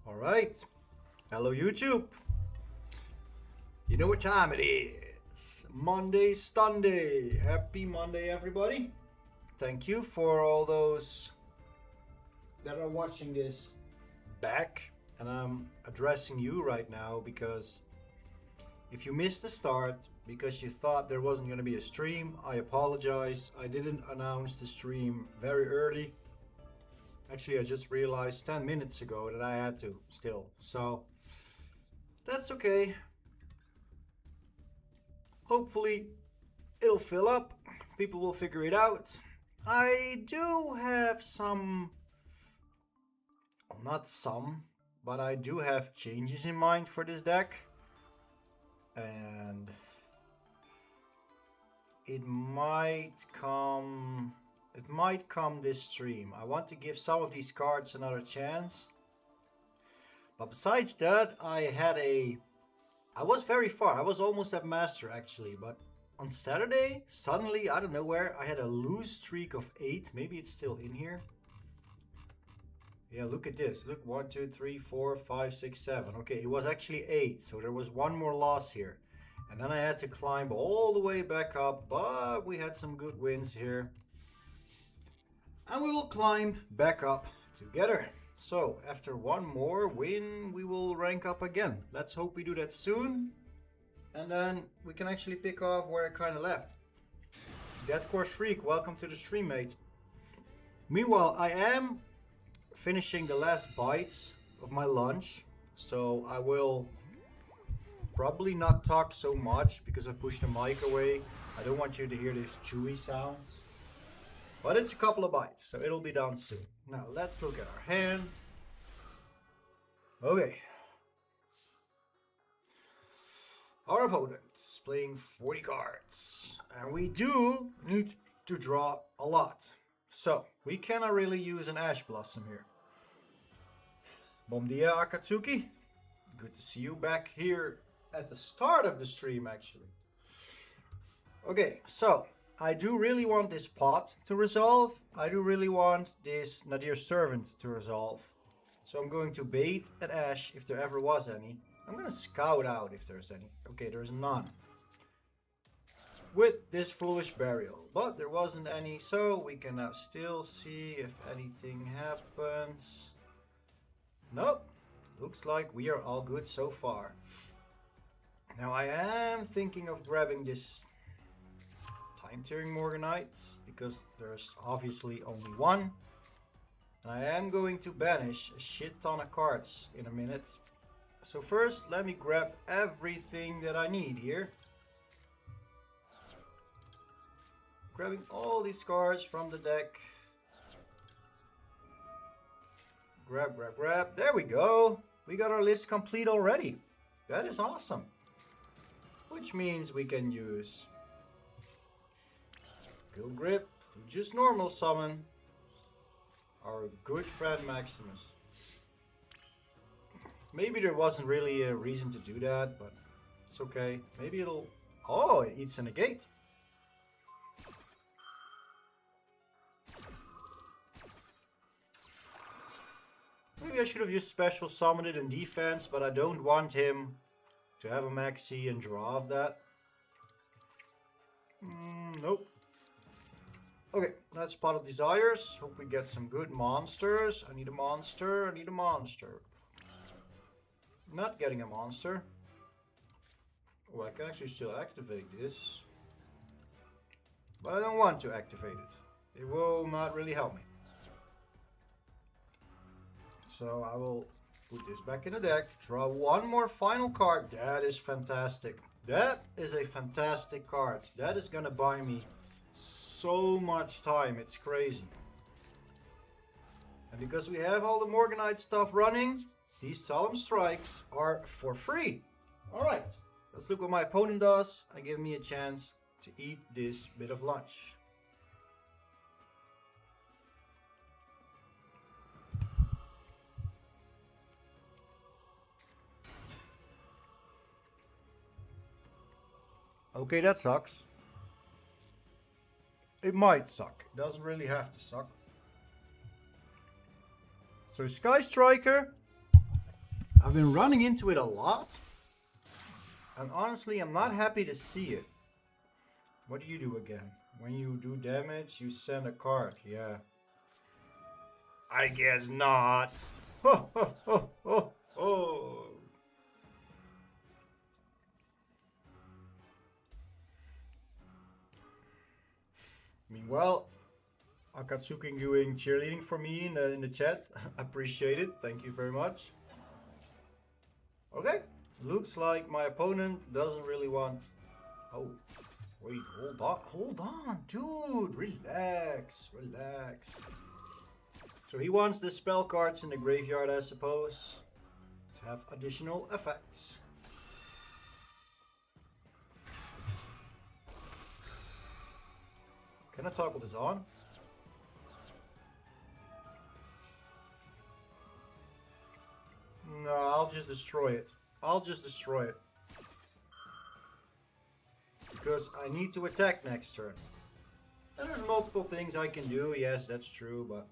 Alright, hello YouTube. You know what time it is. Monday, Sunday. Happy Monday everybody. Thank you for all those that are watching this back. And I'm addressing you right now because if you missed the start because you thought there wasn't going to be a stream, I apologize. I didn't announce the stream very early. Actually, I just realized 10 minutes ago that I had to still. So, that's okay. Hopefully, it'll fill up. People will figure it out. I do have some... Well, not some, but I do have changes in mind for this deck. And... It might come this stream. I want to give some of these cards another chance. But besides that, I was very far. I was almost at master actually. But on Saturday, suddenly, out of nowhere, I had a loose streak of 8. Maybe it's still in here. Yeah, look at this. Look, 1, 2, 3, 4, 5, 6, 7. Okay, it was actually 8. So there was one more loss here. And then I had to climb all the way back up. But we had some good wins here. And we will climb back up together. So, after one more win, we will rank up again. Let's hope we do that soon. And then we can actually pick off where I kind of left. Deadcore Shriek, welcome to the stream, mate. Meanwhile, I am finishing the last bites of my lunch. So, I will probably not talk so much because I pushed the mic away. I don't want you to hear these chewy sounds. But it's a couple of bites, so it'll be done soon. Now, let's look at our hand. Okay. Our opponent is playing 40 cards. And we do need to draw a lot. So, we cannot really use an Ash Blossom here. Bom dia, Akatsuki. Good to see you back here at the start of the stream, actually. Okay, so... I do really want this pot to resolve. I do really want this Nadir Servant to resolve. So I'm going to bait at Ash if there ever was any. I'm going to scout out if there's any. Okay, there's none. With this Foolish Burial. But there wasn't any, so we can now still see if anything happens. Nope. Looks like we are all good so far. Now I am thinking of grabbing this Time-Tearing Morganite, because there's obviously only one. And I am going to banish a shit ton of cards in a minute. So first, let me grab everything that I need here. Grabbing all these cards from the deck. Grab, grab, grab. There we go. We got our list complete already. That is awesome. Which means we can use Skill Grip to just normal summon our good friend Maximus. Maybe there wasn't really a reason to do that, but it's okay. Maybe it'll... Oh, it eats a negate. Maybe I should have just special summoned it in defense, but I don't want him to have a maxi and draw off that. Nope. Okay, that's Pot of Desires. Hope we get some good monsters. I need a monster. I need a monster. Not getting a monster. Oh, I can actually still activate this. But I don't want to activate it. It will not really help me. So I will put this back in the deck. Draw one more final card. That is fantastic. That is a fantastic card. That is gonna buy me so much time, it's crazy. And because we have all the Morganite stuff running, these Solemn Strikes are for free. Alright, let's look what my opponent does and give me a chance to eat this bit of lunch. Okay, that sucks. It might suck. It doesn't really have to suck. So Sky Striker I've been running into it a lot. And honestly, I'm not happy to see it. What do you do again? When you do damage, you send a card. Yeah. I guess not. Ho, ho, ho, ho, ho. Meanwhile, Akatsuki doing cheerleading for me in the chat. Appreciate it. Thank you very much. Okay. Looks like my opponent doesn't really want... Oh, wait, hold on, dude, relax, relax. So he wants the spell cards in the graveyard, I suppose, to have additional effects. Can I toggle this on? No, I'll just destroy it. I'll just destroy it. Because I need to attack next turn. And there's multiple things I can do, yes, that's true, but...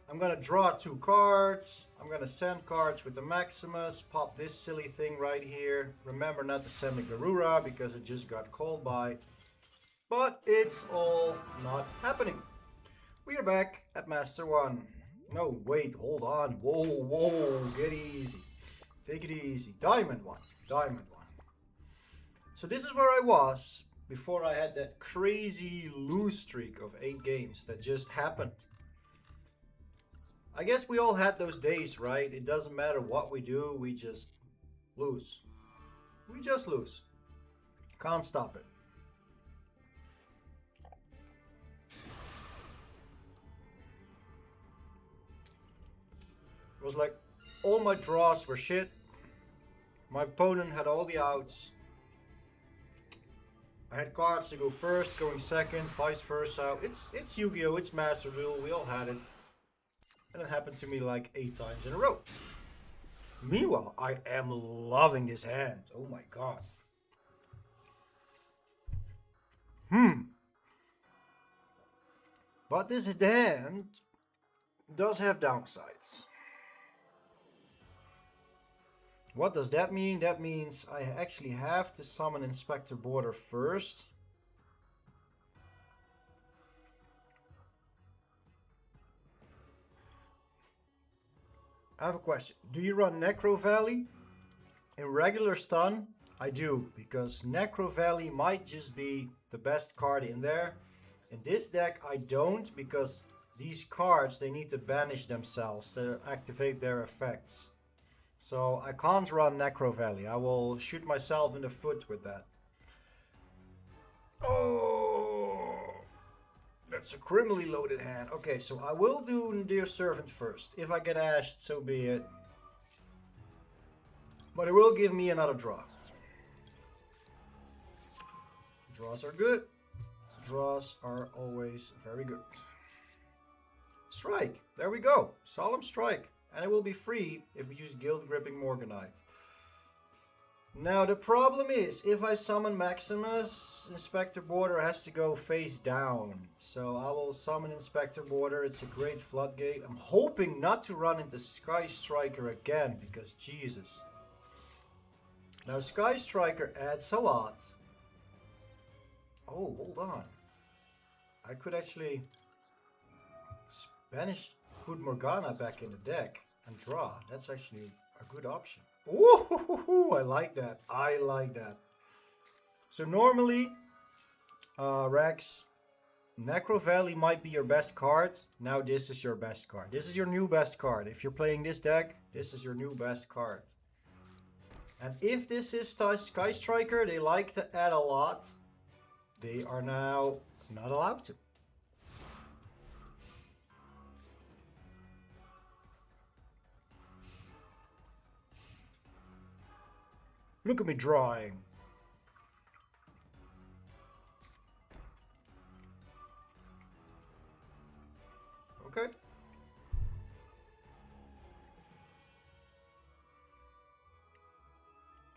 I'm gonna draw 2 cards. I'm gonna send cards with the Maximus. Pop this silly thing right here. Remember not to send the Garura because it just got called by. But it's all not happening. We are back at Master 1. No, wait, hold on. Whoa, whoa, get easy. Take it easy. Diamond 1. Diamond 1. So this is where I was before I had that crazy lose streak of 8 games that just happened. I guess we all had those days, right? It doesn't matter what we do, we just lose. We just lose. Can't stop it. It was like all my draws were shit. My opponent had all the outs. I had cards to go first, going second, vice versa. It's Yu-Gi-Oh! It's Master Duel. We all had it. And it happened to me like 8 times in a row. Meanwhile, I am loving this hand. Oh my god. But this hand does have downsides. What does that mean? That means I actually have to summon Inspector Border first. I have a question. Do you run Necro Valley? In regular stun, I do, because Necro Valley might just be the best card in there. In this deck, I don't, because these cards, they need to banish themselves to activate their effects. So I can't run Necro Valley. I will shoot myself in the foot with that. Oh, that's a criminally loaded hand. Okay, so I will do Dear Servant first. If I get ashed, so be it. But it will give me another draw. Draws are good. Draws are always very good. Strike. There we go. Solemn Strike. And it will be free if we use Guild Gripping Morganite. Now the problem is, if I summon Maximus, Inspector Border has to go face down. So I will summon Inspector Border. It's a great floodgate. I'm hoping not to run into Sky Striker again, because Jesus. Now Sky Striker adds a lot. Oh, hold on. I could actually banish put Morgana back in the deck and draw. That's actually a good option. Ooh, I like that. I like that. So normally, Rex, Necro Valley might be your best card. Now this is your best card. This is your new best card. If you're playing this deck, this is your new best card. And if this is Sky Striker, they like to add a lot. They are now not allowed to. Look at me drawing. Okay.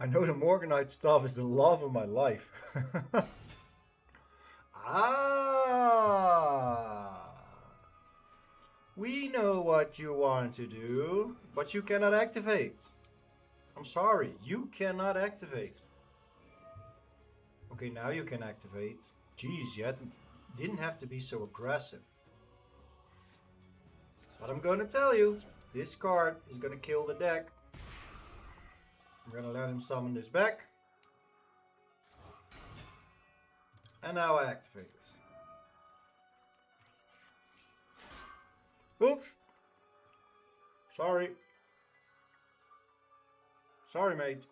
I know the Morganite stuff is the love of my life. Ah. We know what you want to do, but you cannot activate. I'm sorry, you cannot activate. Okay, now you can activate. Jeez, you didn't have to be so aggressive. But I'm gonna tell you, this card is gonna kill the deck. I'm gonna let him summon this back. And now I activate this. Oops. Sorry. Sorry, mate.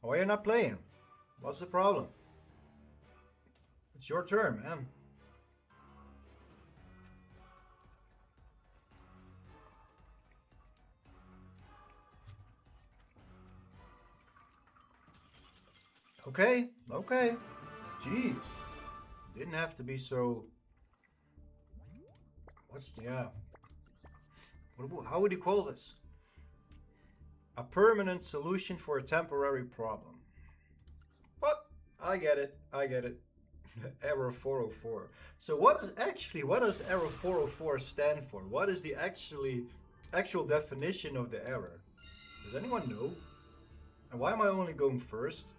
Why are you not playing? What's the problem? It's your turn, man. Okay, okay. Jeez. Didn't have to be so... Yeah. How would you call this? A permanent solution for a temporary problem. What? I get it. I get it. Error 404. So what does error 404 stand for? What is the actual definition of the error? Does anyone know? And why am I only going first?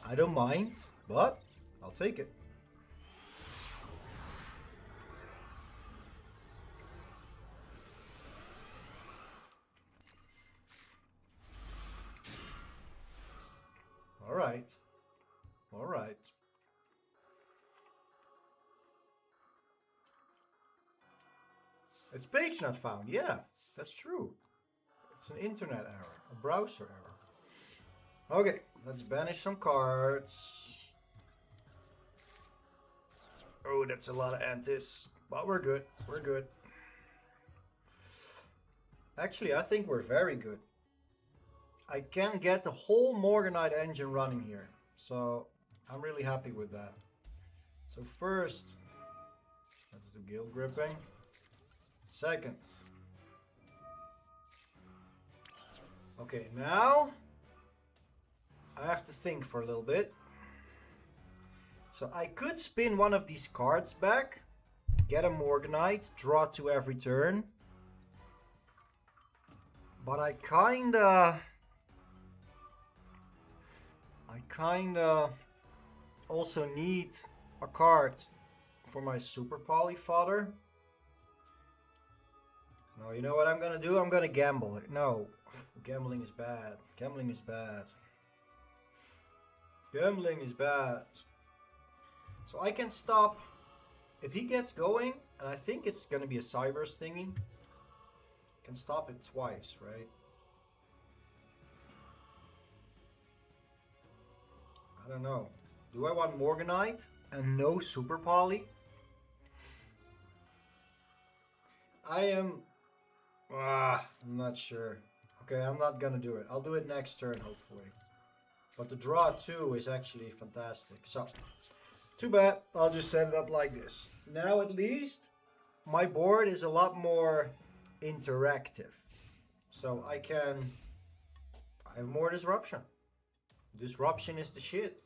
I don't mind, but I'll take it. Alright. Alright. It's page not found. Yeah, that's true. It's an internet error. A browser error. Okay, let's banish some cards. Oh, that's a lot of antis. But we're good. We're good. Actually, I think we're very good. I can get the whole Morganite engine running here. So, I'm really happy with that. So first, let's do guild gripping. Second. Okay, now I have to think for a little bit. So I could spin one of these cards back, get a Morganite, draw 2 every turn. But I kinda also need a card for my Super Poly fodder. No, you know what I'm gonna do? I'm gonna gamble it. No, gambling is bad. Gambling is bad. Gambling is bad. So I can stop if he gets going, and I think it's gonna be a Cybers thingy. I can stop it twice, right? I don't know. Do I want Morganite and no Super Poly? I'm not sure. Okay, I'm not gonna do it. I'll do it next turn, hopefully. But the draw 2 is actually fantastic. So, too bad. I'll just set it up like this. Now at least, my board is a lot more interactive. So I have more disruption. Disruption is the shit.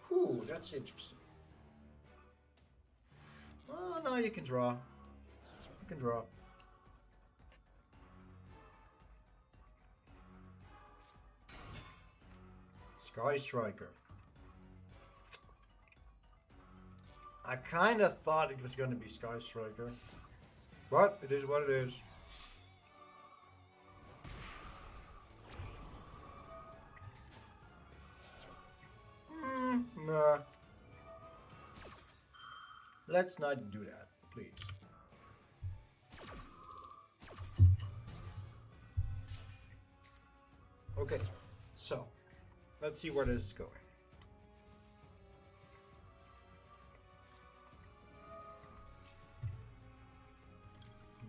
Whew, that's interesting. Oh, now you can draw. You can draw. Sky Striker. I kind of thought it was going to be Sky Striker. But it is what it is. Nah. Let's not do that, please. Okay, so let's see where this is going.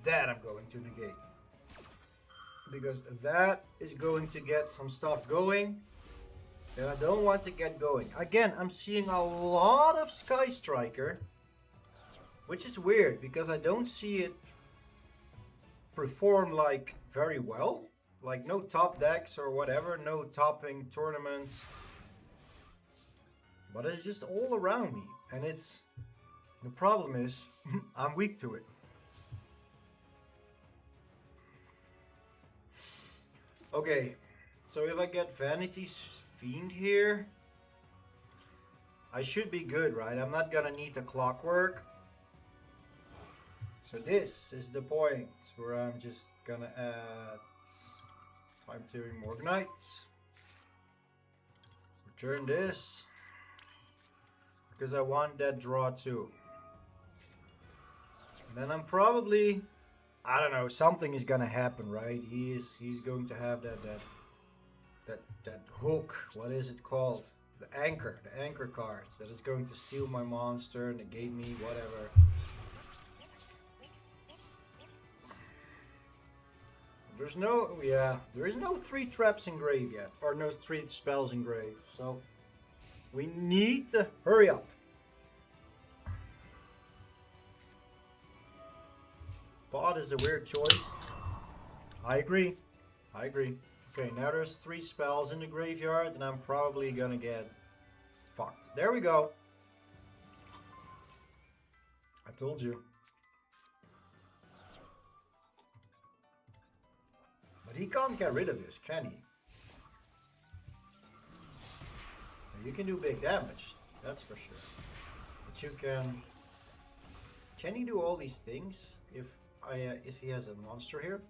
That I'm going to negate. Because that is going to get some stuff going that I don't want to get going. Again, I'm seeing a lot of Sky Striker, which is weird because I don't see it perform like very well. Like no top decks or whatever, no topping tournaments. But it's just all around me. And it's, the problem is, I'm weak to it. Okay, so if I get Vanity's Fiend here, I should be good, right? I'm not gonna need the Clockwork. So this is the point where I'm just gonna add Time Tearing Morganites. Return this. Because I want that draw too. And then I'm probably, I don't know, something is gonna happen, right? He's going to have that hook. What is it called? The anchor cards that is going to steal my monster, negate me, whatever. There's no, there is no 3 traps in grave yet, or no 3 spells in grave, so we need to hurry up. Bot is a weird choice. I agree. Okay, now there's 3 spells in the graveyard, and I'm probably gonna get fucked. There we go. I told you. But he can't get rid of this, can he? You can do big damage, that's for sure. But you can... Can he do all these things if he has a monster here?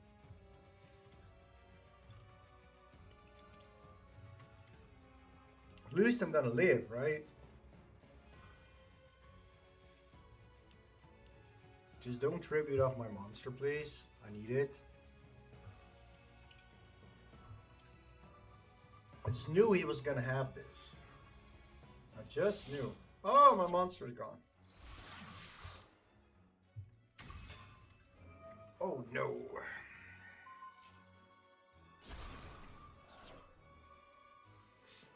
At least I'm gonna live, right? Just don't tribute off my monster, please. I need it. I just knew he was gonna have this. I just knew. Oh, my monster is gone. Oh no.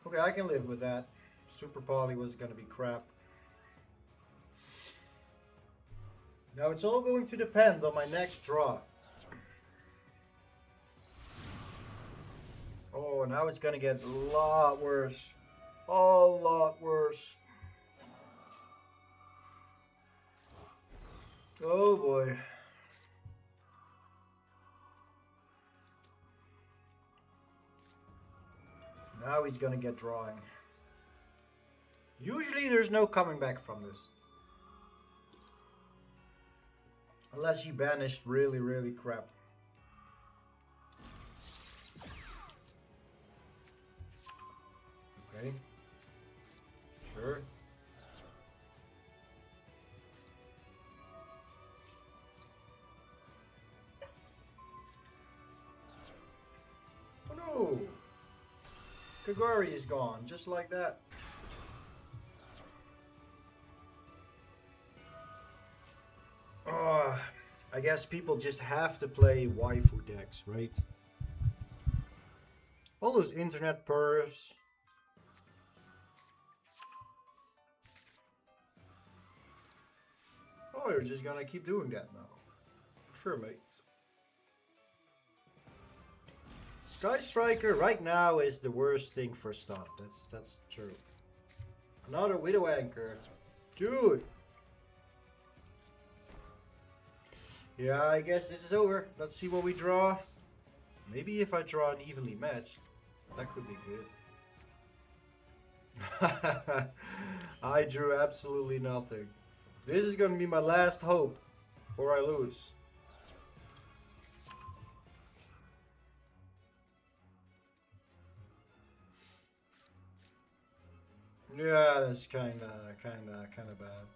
Okay, I can live with that. Super Poly was gonna be crap. Now it's all going to depend on my next draw. Oh, now it's gonna get a lot worse. A lot worse. Oh boy. Now he's gonna get drawing. Usually there's no coming back from this. Unless he banished really, really crap. Okay. Sure. Oh no! Kagari is gone, just like that. I guess people just have to play waifu decks, right? All those internet pervs. Oh, you're just gonna keep doing that now. Sure, mate. Sky Striker right now is the worst thing for stun. That's true. Another Widow Anchor. Dude! Yeah, I guess this is over. Let's see what we draw. Maybe if I draw an evenly matched, that could be good. I drew absolutely nothing. This is gonna be my last hope, or I lose. Yeah, that's kinda bad.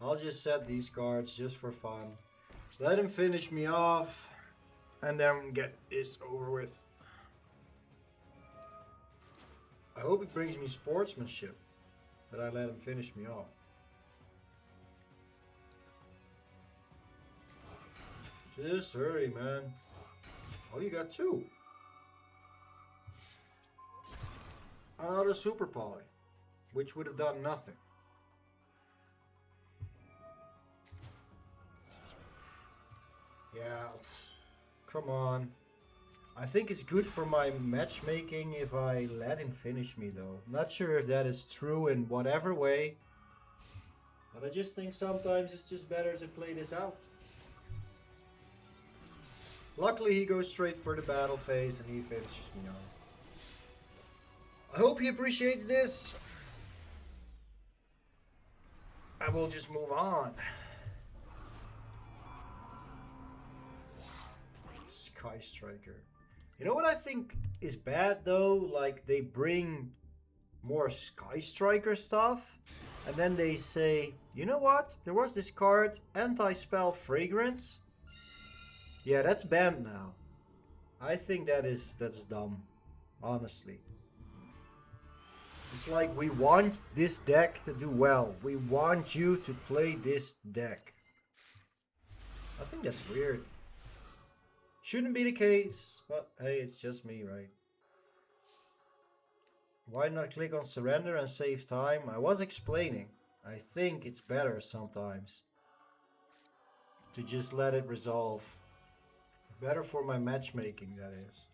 I'll just set these cards just for fun. Let him finish me off, and then get this over with. I hope it brings me sportsmanship that I let him finish me off. Just hurry, man. Oh, you got 2. Another Super Poly, which would have done nothing. Yeah, Come on. I think it's good for my matchmaking if I let him finish me though. Not sure if that is true in whatever way. But I just think sometimes it's just better to play this out. Luckily he goes straight for the battle phase and he finishes me off. I hope he appreciates this. I will just move on. Sky Striker. You know what I think is bad though? Like they bring more Sky Striker stuff and then they say, you know what? There was this card, Anti-Spell Fragrance. Yeah, that's banned now. I think that's dumb, honestly. It's like we want this deck to do well. We want you to play this deck. I think that's weird. Shouldn't be the case, but hey, it's just me, right? Why not click on surrender and save time? I was explaining. I think it's better sometimes to just let it resolve. Better for my matchmaking, that is.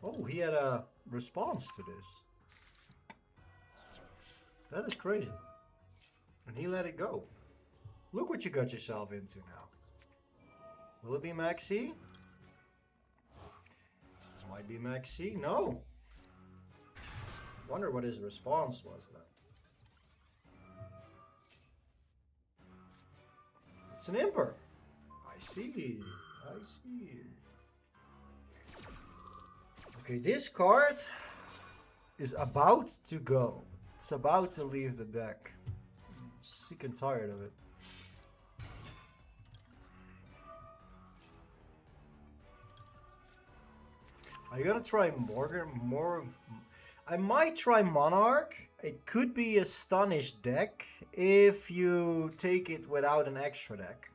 Oh, he had a response to this. That is crazy. And he let it go. Look what you got yourself into now. Will it be Max C? Might be Max C. No. Wonder what his response was then. It's an Imper. I see. I see. Okay, this card is about to go. It's about to leave the deck. I'm sick and tired of it. Are you gonna try I might try Monarch. It could be a Stunish deck if you take it without an extra deck.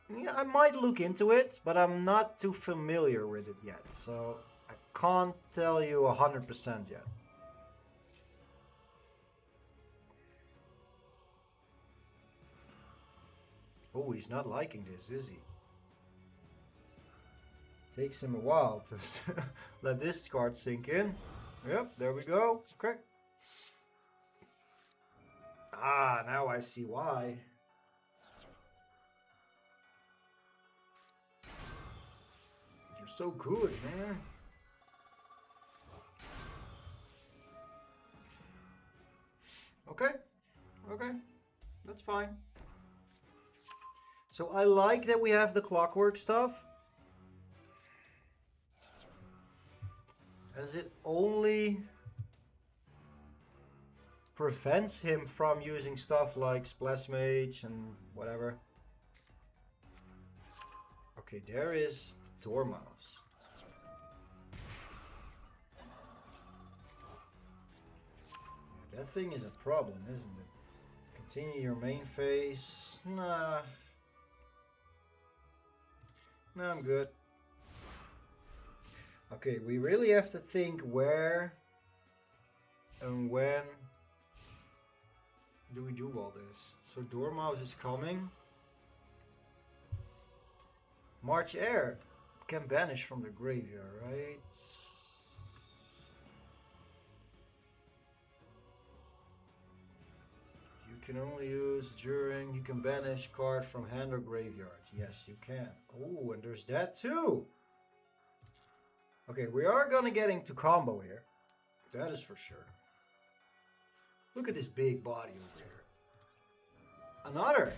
Yeah, I might look into it, but I'm not too familiar with it yet, so I can't tell you 100% yet. Oh, he's not liking this, is he? Takes him a while to let this card sink in. Yep, there we go. Okay. Ah, now I see why. You're so good, man. Okay. Okay. That's fine. So I like that we have the clockwork stuff. As it only prevents him from using stuff like Splash Mage and whatever. Okay, there is the Dormouse. Yeah, that thing is a problem, isn't it? Continue your main phase. Nah. Nah, I'm good. Okay, we really have to think where and when do we do all this. So Dormouse is coming. March Air can banish from the graveyard, right? You can only use during, you can banish card from hand or graveyard. Yes, you can. Oh, and there's that too. Okay, we are gonna get into combo here. That is for sure. Look at this big body over here. Another.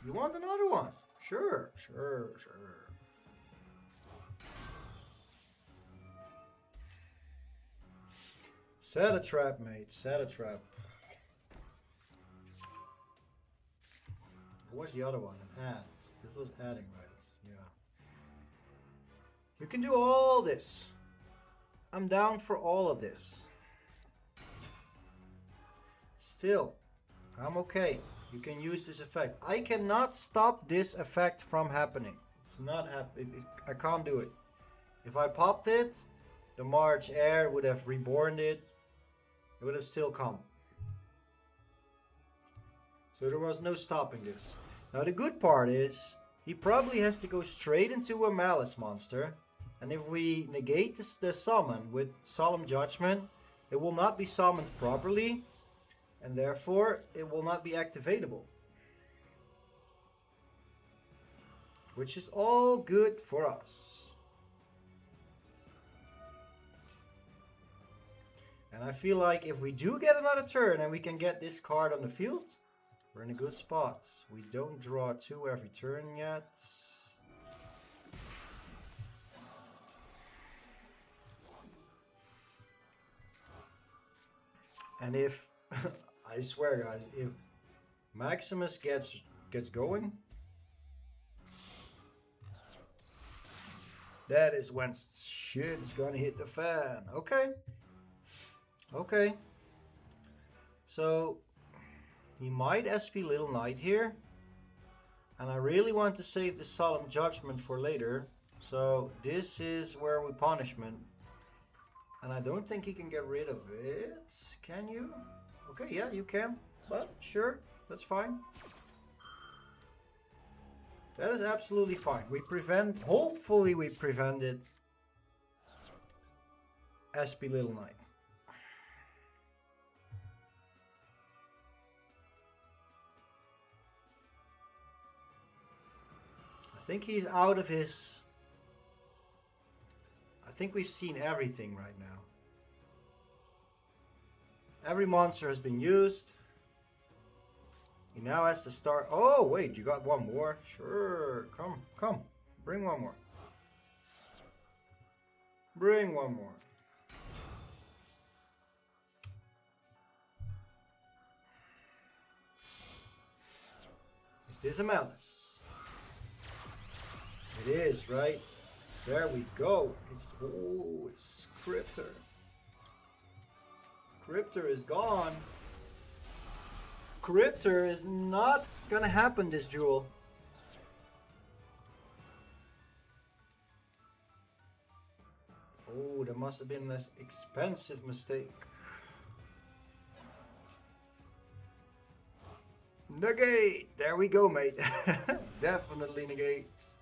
You want another one? Sure, sure, sure. Set a trap, mate. Set a trap. What's the other one? An add. This was adding, right? Yeah. You can do all this. I'm down for all of this. Still, I'm okay. You can use this effect. I cannot stop this effect from happening. It's not happening. I can't do it. If I popped it, the March Air would have reborn it. It would have still come. So there was no stopping this. Now the good part is, he probably has to go straight into a Malice monster. And if we negate the summon with Solemn Judgment, it will not be summoned properly. And therefore, it will not be activatable. Which is all good for us. And I feel like if we do get another turn and we can get this card on the field, we're in a good spot. We don't draw 2 every turn yet. And if, I swear guys, if Maximus gets going, that is when shit is gonna hit the fan. Okay. Okay. So he might SP Little Knight here. And I really want to save the Solemn Judgment for later. So this is where we punishment. And I don't think he can get rid of it. Can you? Okay, yeah, you can. But sure, that's fine. That is absolutely fine. We prevent, hopefully we prevented SP Little Knight. I think he's out of his... I think we've seen everything right now. Every monster has been used. He now has to start... Oh, wait, you got one more? Sure, come. Bring one more. Bring one more. Is this a Malice? It is, right? There we go. It's Cryptor. Cryptor is gone. Cryptor is not gonna happen this duel. Oh, that must have been an expensive mistake. Negate! There we go, mate. Definitely negates.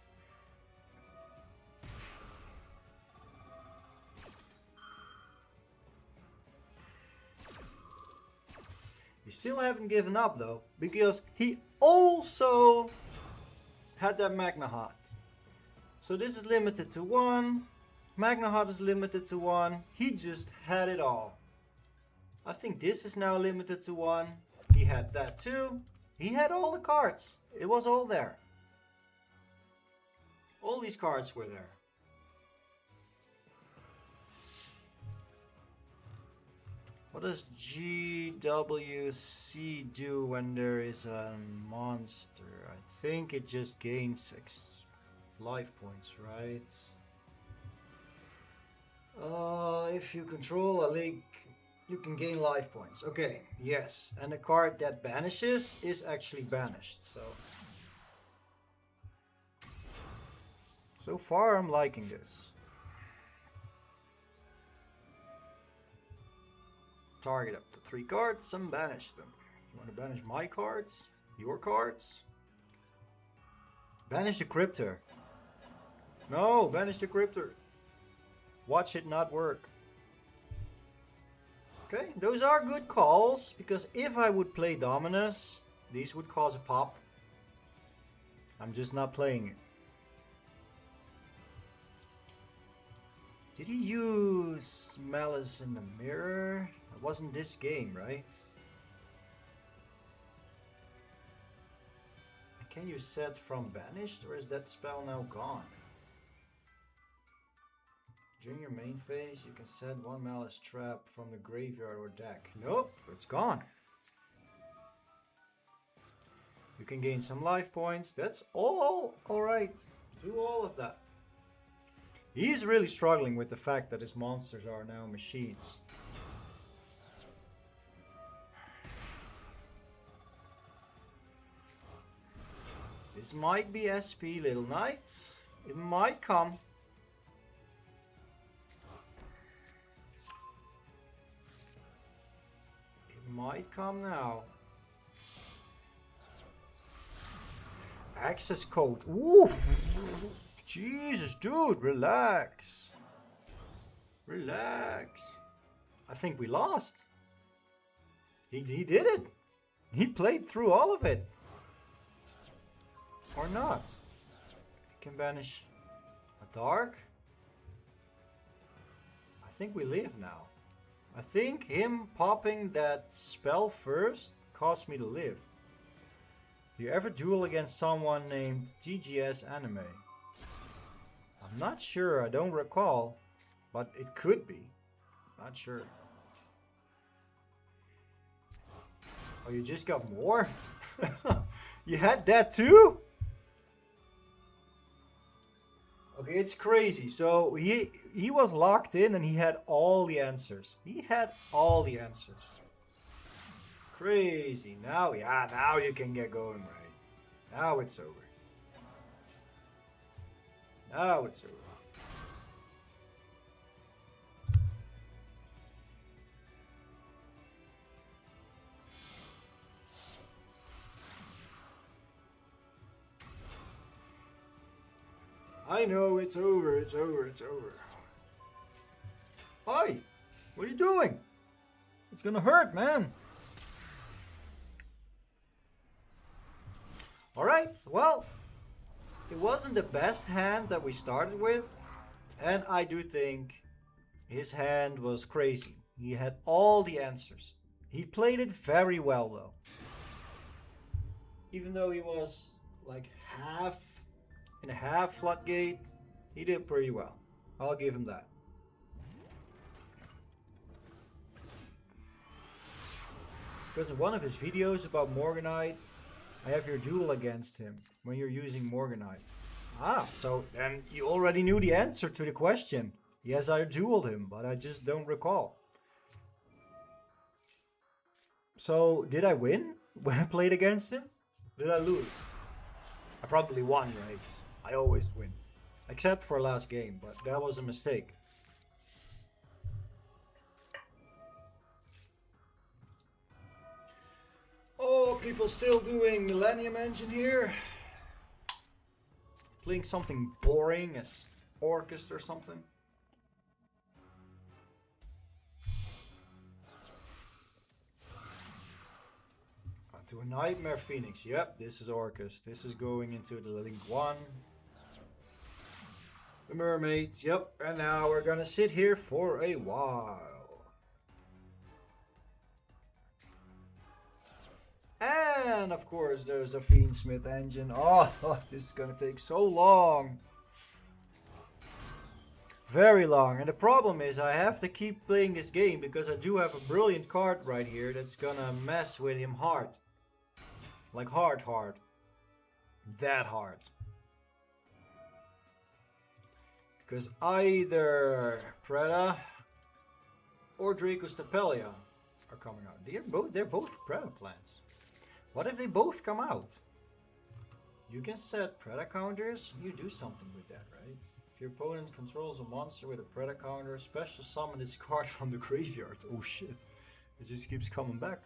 You still haven't given up though, because he also had that Magnahot. So this is limited to 1. Magnahot is limited to 1. He just had it all. I think this is now limited to 1. He had that too. He had all the cards. It was all there. All these cards were there. What does GWC do when there is a monster? I think it just gains life points, right? If you control a link, you can gain life points. Okay, yes. And the card that banishes is actually banished, so far I'm liking this. Target up to 3 cards and banish them. You want to banish my cards? Your cards? Banish the Cryptor. No, banish the Cryptor. Watch it not work. Okay, those are good calls, because if I would play Dominus, these would cause a pop. I'm just not playing it. Did he use Malice in the Mirror? It wasn't this game, right? Can you set from banished, or is that spell now gone? During your main phase, you can set 1 Malice trap from the graveyard or deck. Nope, it's gone. You can gain some life points. That's all alright. Do all of that. He's really struggling with the fact that his monsters are now machines. This might be SP Little Knight. It might come. It might come now. Access code. Ooh. Jesus, dude, relax. Relax. I think we lost. He did it. He played through all of it. Or not. He can banish a dark. I think we live now. I think him popping that spell first caused me to live. Do you ever duel against someone named TGS Anime? I'm not sure, I don't recall, but it could be. Not sure. Oh, you just got more? You had that too? Okay, it's crazy. So he was locked in and he had all the answers. He had all the answers. Crazy. Now, yeah, now you can get going, right? Now it's over. Now it's over. I know it's over, it's over, it's over. Hi! What are you doing? It's gonna hurt, man. Alright, well, it wasn't the best hand that we started with, and I do think his hand was crazy. He had all the answers. He played it very well though. Even though he was like in a half floodgate, he did pretty well. I'll give him that. Because in one of his videos about Morganite, I have your duel against him when you're using Morganite. Ah, so then you already knew the answer to the question. Yes, I dueled him, but I just don't recall. So, did I win when I played against him? Did I lose? I probably won, right? I always win. Except for last game, but that was a mistake. Oh, people still doing Millennium Engine here. Playing something boring as Orchestra or something. To a Nightmare Phoenix. Yep, this is Orcus. This is going into the Link 1. The Mermaids. Yep, and now we're gonna sit here for a while. And of course there's a Fiendsmith engine. Oh, this is gonna take so long. Very long. And the problem is I have to keep playing this game because I do have a brilliant card right here that's gonna mess with him hard. Like hard. That hard. Because either Preda or Dracostapelia are coming out. They're both Preda plants. What if they both come out? You can set Preda counters. You do something with that, right? If your opponent controls a monster with a Preda counter, special summon this card from the graveyard. Oh shit. It just keeps coming back.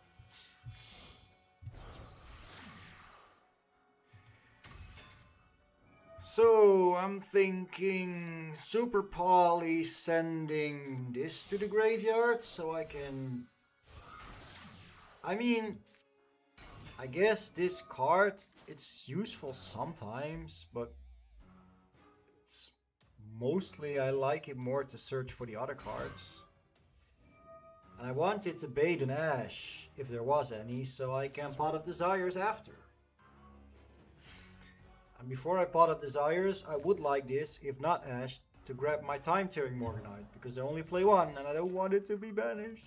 So I'm thinking Super Poly sending this to the graveyard so I can... I mean, I guess this card, it's useful sometimes, but it's mostly I like it more to search for the other cards. And I wanted to bait an Ash, if there was any, so I can Pot of Desires after. And before I Pot of Desires, I would like this, if not Ash, to grab my Time Tearing Morganite, because I only play one and I don't want it to be banished.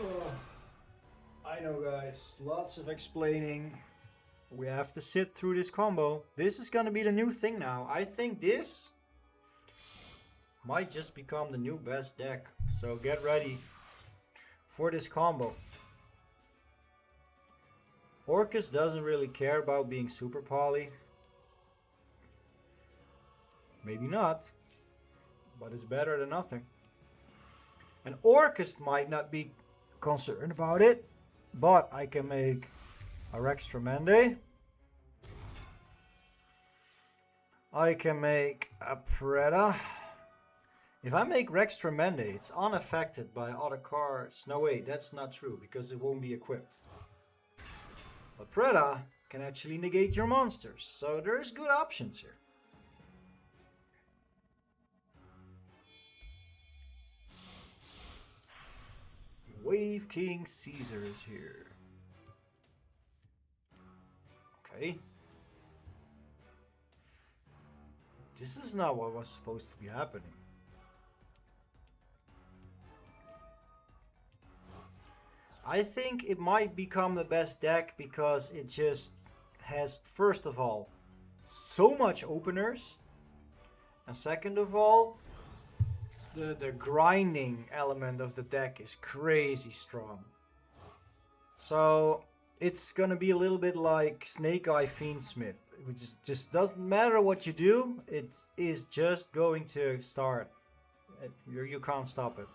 Oh, I know guys, lots of explaining. We have to sit through this combo. This is gonna be the new thing now. I think this might just become the new best deck. So get ready for this combo. Orcus doesn't really care about being super poly. Maybe not, but it's better than nothing. And Orcus might not be concerned about it, But I can make a Rex Tremende. I can make a Preda. If I make Rex Tremende, it's unaffected by other cards. No, wait, that's not true because it won't be equipped. But Preda can actually negate your monsters, so there's good options here. Wave King Caesar is here. Okay. This is not what was supposed to be happening. I think it might become the best deck because it just has, first of all, so much openers. And second of all, the grinding element of the deck is crazy strong. So it's gonna be a little bit like Snake Eye Fiendsmith, which just doesn't matter what you do, it is just going to start. You can't stop it.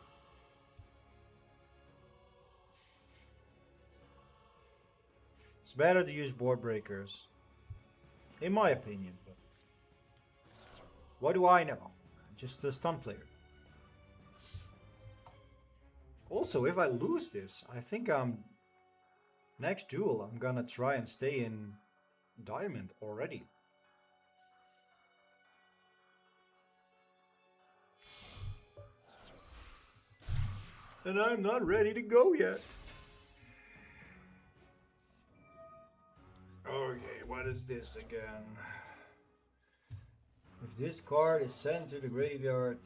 It's better to use board breakers, in my opinion. But what do I know? I'm just a stun player. Also, if I lose this, I think next duel I'm gonna try and stay in Diamond already. And I'm not ready to go yet. Okay, what is this again? If this card is sent to the graveyard,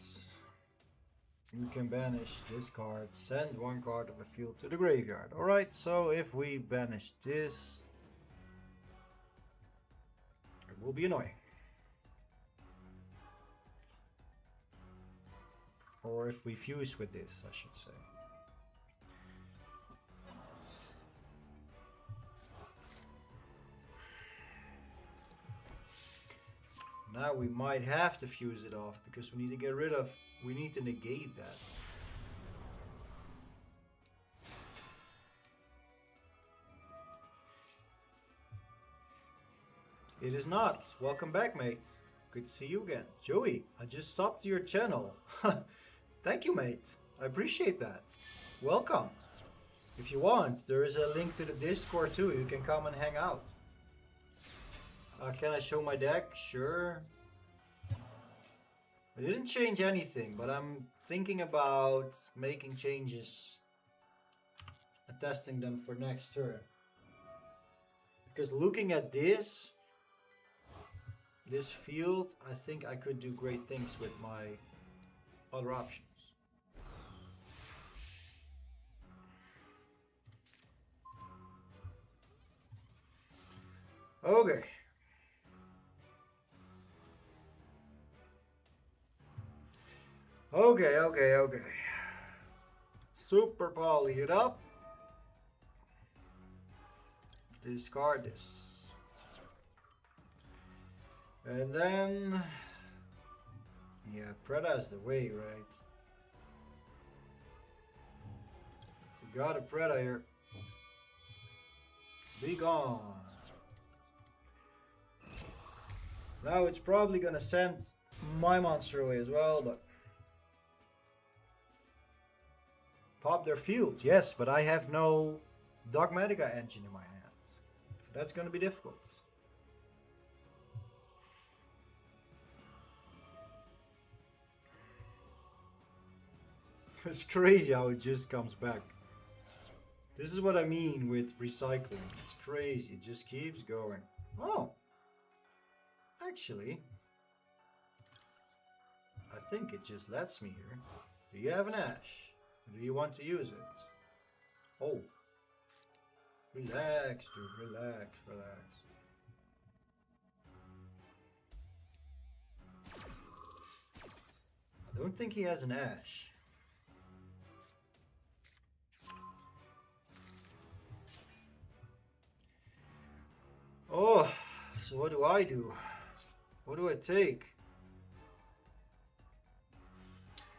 you can banish this card. Send one card of the field to the graveyard. Alright, so if we banish this, it will be annoying. Or if we fuse with this, I should say. Now we might have to fuse it off because we need to get rid of, we need to negate that. It is not. Welcome back, mate. Good to see you again. Joey, I just subbed to your channel. Thank you, mate. I appreciate that. Welcome. If you want, there is a link to the Discord too. You can come and hang out. Can I show my deck? Sure. I didn't change anything, but I'm thinking about making changes and testing them for next turn. Because looking at this field, I think I could do great things with my other options. Okay. Okay. Super poly it up. Discard this. And then, yeah, Preda's the way, right? We got a Preda here. Be gone. Now it's probably gonna send my monster away as well, but pop their field, yes, but I have no Dogmatica engine in my hand, so that's gonna be difficult. It's crazy how it just comes back. This is what I mean with recycling. It's crazy, it just keeps going. Oh, actually, I think it just lets me here. Do you have an Ash? Do you want to use it? Oh. Relax, dude. Relax. I don't think he has an Ash. Oh, so what do I do? What do I take?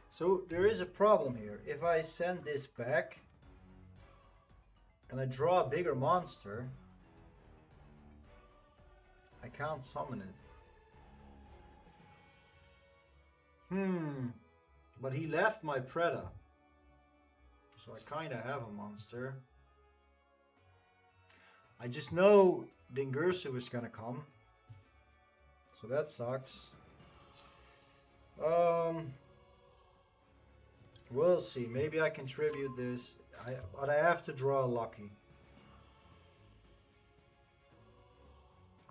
So there is a problem here. If I send this back and I draw a bigger monster, I can't summon it. But he left my Preda. So I kinda have a monster. I just know Dingursu is gonna come. So that sucks. We'll see. Maybe I can tribute this. But I have to draw a Lucky.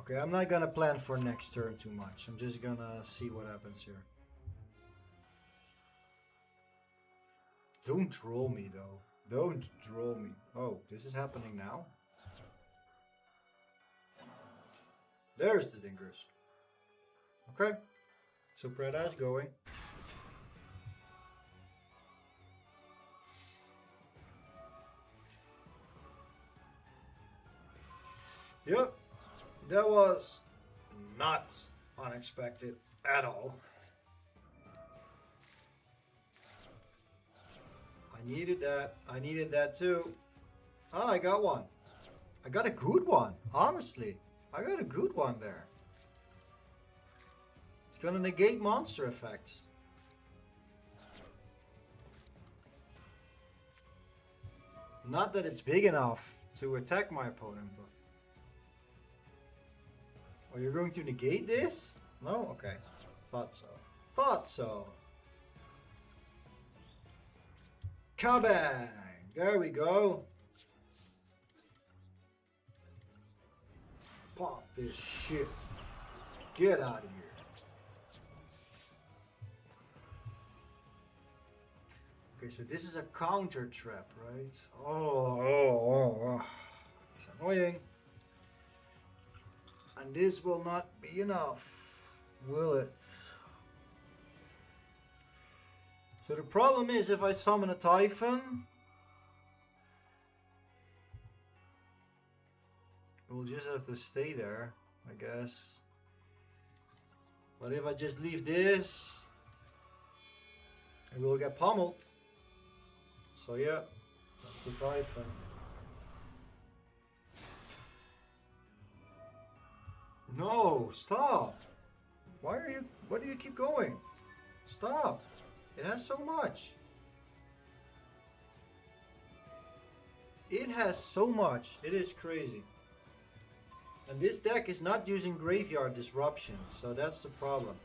Okay, I'm not gonna plan for next turn too much. I'm just gonna see what happens here. Don't draw me though. Don't draw me. Oh, this is happening now? There's the Dingers. Okay. So Preda is going. Yep. That was not unexpected at all. I needed that. I needed that too. Ah, I got one. I got a good one. Honestly, I got a good one there. It's gonna negate monster effects. Not that it's big enough to attack my opponent, but... Oh, you're going to negate this? No? Okay. Thought so. Thought so. Kabang! There we go. Pop this shit. Get out of here. Okay, so this is a counter trap, right? Oh. It's annoying. And this will not be enough, will it? So the problem is if I summon a Typhon, we'll just have to stay there, I guess. But if I just leave this, it will get pummeled. So yeah, that's the Typhon. No, stop. Why do you keep going? Stop. It has so much. It has so much. It is crazy. And this deck is not using Graveyard Disruption, so that's the problem.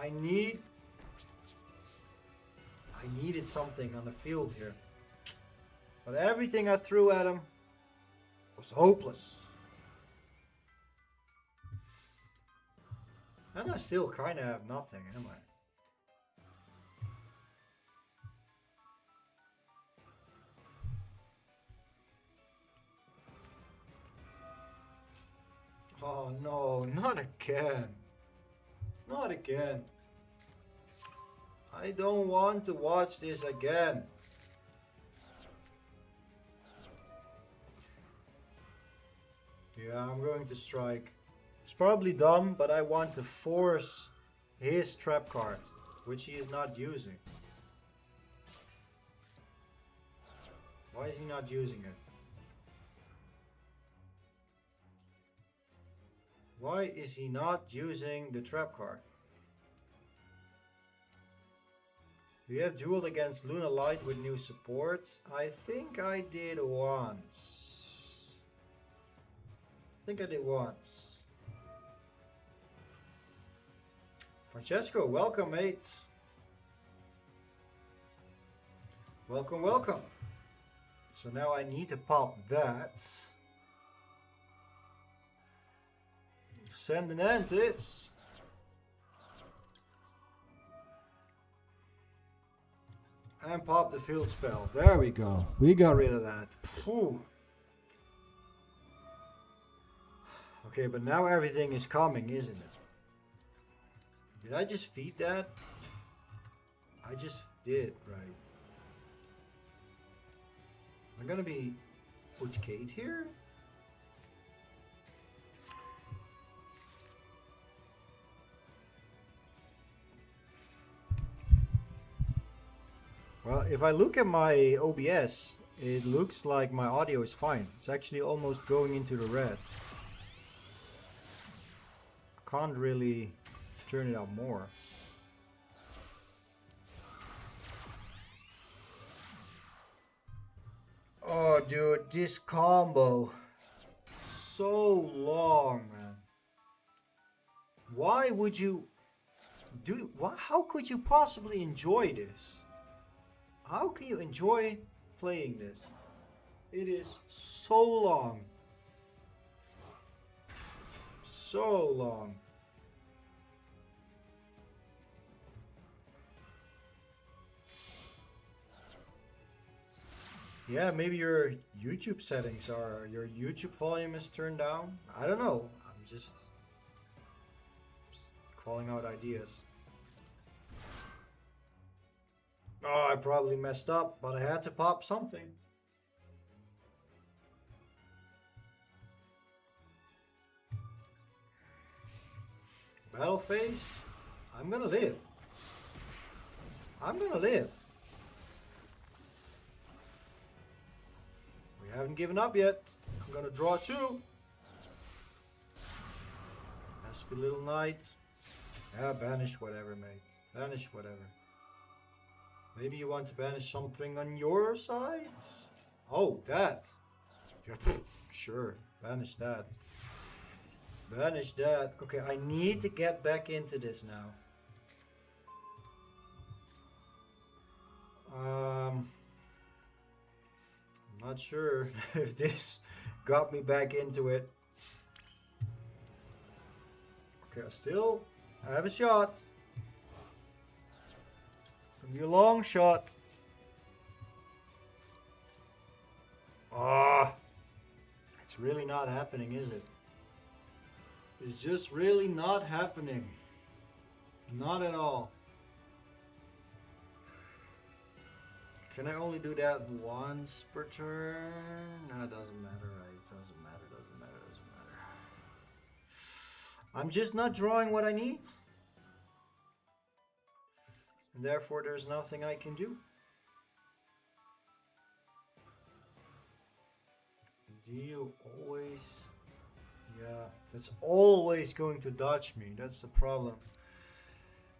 I needed something on the field here. But everything I threw at him was hopeless. And I still kind of have nothing, am I? Oh no, not again. Not again. I don't want to watch this again. Yeah, I'm going to strike. It's probably dumb, but I want to force his trap card, which he is not using. Why is he not using it? Why is he not using the trap card? Do you have dueled against Luna Light with new support? I think I did once. I think I did once. Francesco, welcome mate. Welcome, welcome. So now I need to pop that. Send an Antis. And pop the field spell. There we go. We got rid of that. Phew. Okay, but now everything is coming, isn't it? Did I just feed that? I just did, right? I'm gonna be put Kate here. Well, if I look at my OBS, it looks like my audio is fine. It's actually almost going into the red. Can't really turn it up more. Oh, dude, this combo. So long, man. Why would you do... How could you possibly enjoy this? How can you enjoy playing this? It is so long. So long. Yeah, maybe your YouTube settings are... Your YouTube volume is turned down. I don't know. I'm just calling out ideas. Oh, I probably messed up, but I had to pop something. Battle phase? I'm gonna live. I'm gonna live. We haven't given up yet. I'm gonna draw 2. Has to be little knight. Yeah, banish whatever, mate. Banish whatever. Maybe you want to banish something on your side? Oh, that. Yeah, sure, banish that. Banish that. Okay, I need to get back into this now. I'm not sure if this got me back into it. Okay, I have a shot. It's gonna be a long shot. Ah, it's really not happening, is it? It's just really not happening. Not at all. Can I only do that once per turn? No, it doesn't matter, right? Doesn't matter. I'm just not drawing what I need. And therefore there's nothing I can do. Do you always... Yeah, that's always going to dodge me. That's the problem.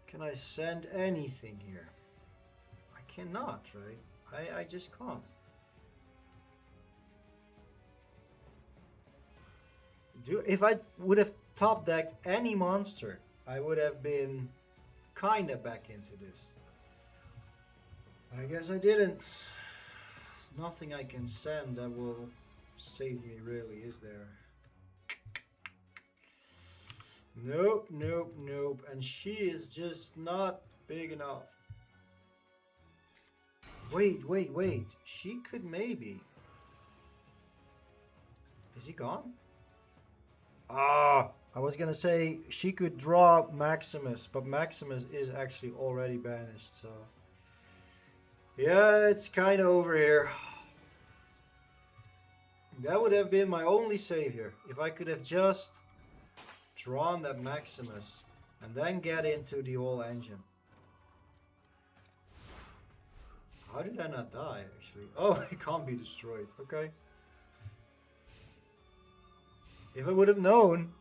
Can I send anything here? I cannot, right? I just can't. If I would have top decked any monster, I would have been kinda back into this. But I guess I didn't. There's nothing I can send that will save me, really, is there? Nope. And she is just not big enough. Wait. She could maybe... Is he gone? Ah, I was gonna say she could draw Maximus, but Maximus is actually already banished, so... Yeah, it's kind of over here. That would have been my only savior. If I could have just drawn that Maximus and then get into the whole engine. How did I not die, actually? Oh, it can't be destroyed. Okay. If I would have known...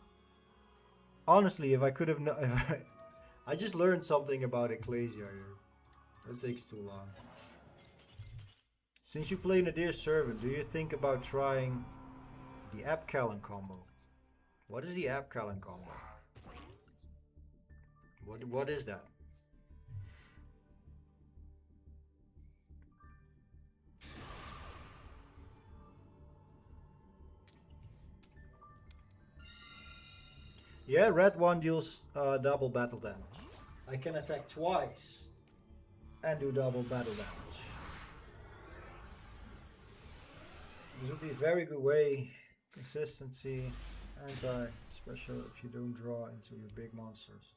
Honestly, if I could have known... I just learned something about Ecclesia here. It takes too long. Since you play Nadir Servant, do you think about trying the Abcalon combo? What is the Abcalon combo? What is that? Yeah, red one deals double battle damage. I can attack twice and do double battle damage. This would be a very good way. Consistency, anti-special if you don't draw into your big monsters.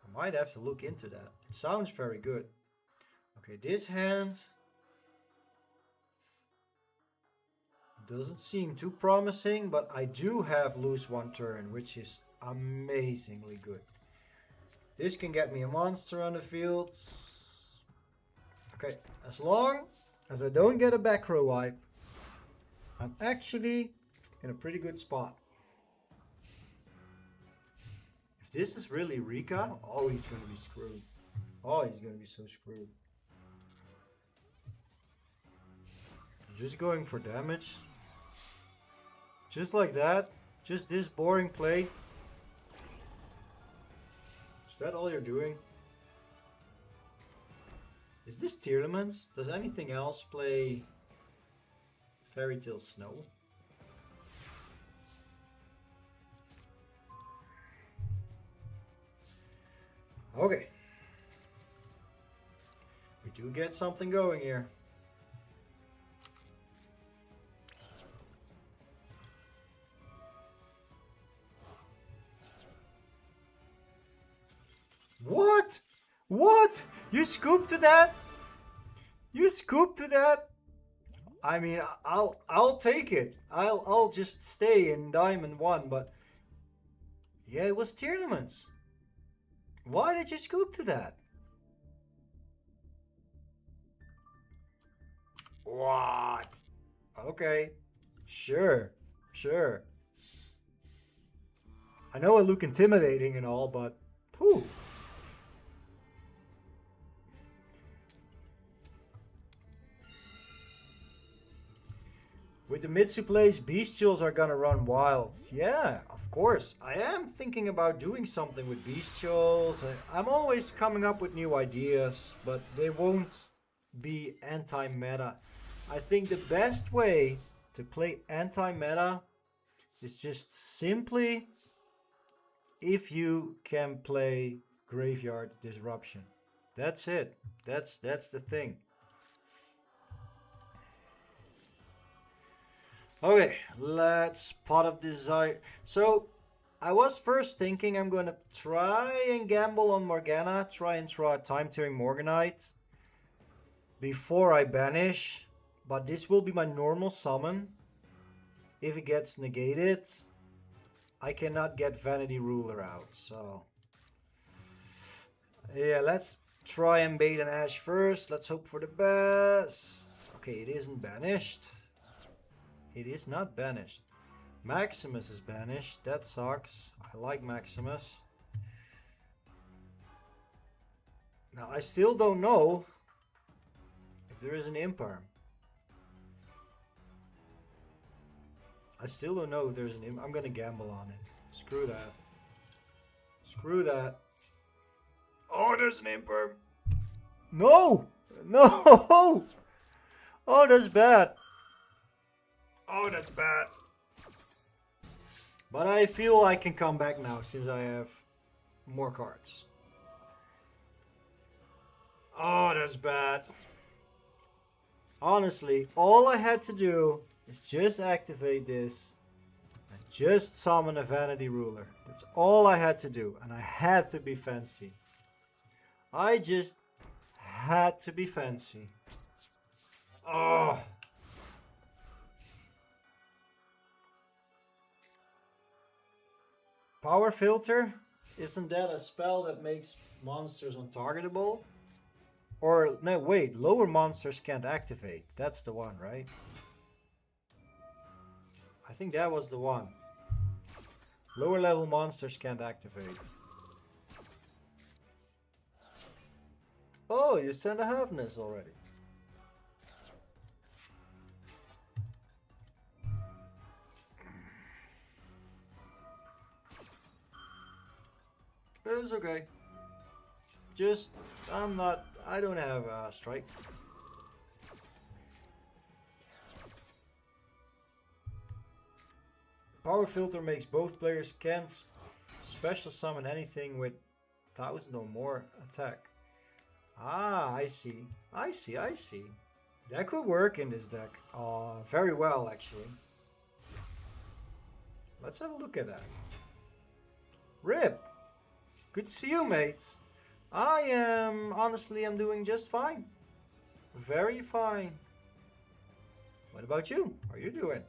I might have to look into that. It sounds very good. Okay, this hand doesn't seem too promising, but I do have lose one turn, which is amazingly good. This can get me a monster on the field. Okay, as long as I don't get a back row wipe, I'm actually in a pretty good spot. If this is really Rika, oh, he's gonna be screwed. Oh, he's gonna be so screwed. Just going for damage. Just like that. Just this boring play. Is that all you're doing? Is this Tearlaments? Does anything else play Fairy Tale Snow? Okay. We do get something going here. What? What? You scooped to that? You scooped to that? I mean, I'll take it. I'll just stay in Diamond 1, but yeah, it was Tearlaments. Why did you scoop to that? What? Okay. Sure. Sure. I know I look intimidating and all, but whew. With the Mitsu plays, Bestials are gonna run wild. Yeah, of course. I am thinking about doing something with Bestials. I'm always coming up with new ideas, but they won't be anti-meta. I think the best way to play anti-meta is just simply if you can play Graveyard Disruption. That's it. That's the thing. Okay, let's Pot of Desire. So, I was first thinking I'm going to try and gamble on Morgana, try time tearing Morganite before I banish, but this will be my normal summon. If it gets negated, I cannot get Vanity Ruler out, so yeah, let's try and bait an Ash first. Let's hope for the best. Okay, it isn't banished. It is not banished. Maximus is banished. That sucks. I like Maximus. Now, I still don't know if there is an Imperm. I still don't know if there's an Imperm. I'm gonna gamble on it. Screw that. Screw that. Oh, there's an Imperm. No! No! Oh, that's bad. Oh, that's bad. But I feel I can come back now since I have more cards. Oh, that's bad. Honestly, all I had to do is just activate this and just summon a Vanity Ruler. That's all I had to do, and I had to be fancy. I just had to be fancy. Oh. Power Filter? Isn't that a spell that makes monsters untargetable? Or, no, wait, lower monsters can't activate. That's the one, right? I think that was the one. Lower level monsters can't activate. Oh, you sent a Halfness already. It's okay. Just, I don't have a strike. Power Filter makes both players can't special summon anything with 1000 or more attack. Ah, I see. I see, I see. That could work in this deck. Very well, actually. Let's have a look at that. Rip! Good to see you, mate. Honestly, I'm doing just fine. Very fine. What about you? How are you doing?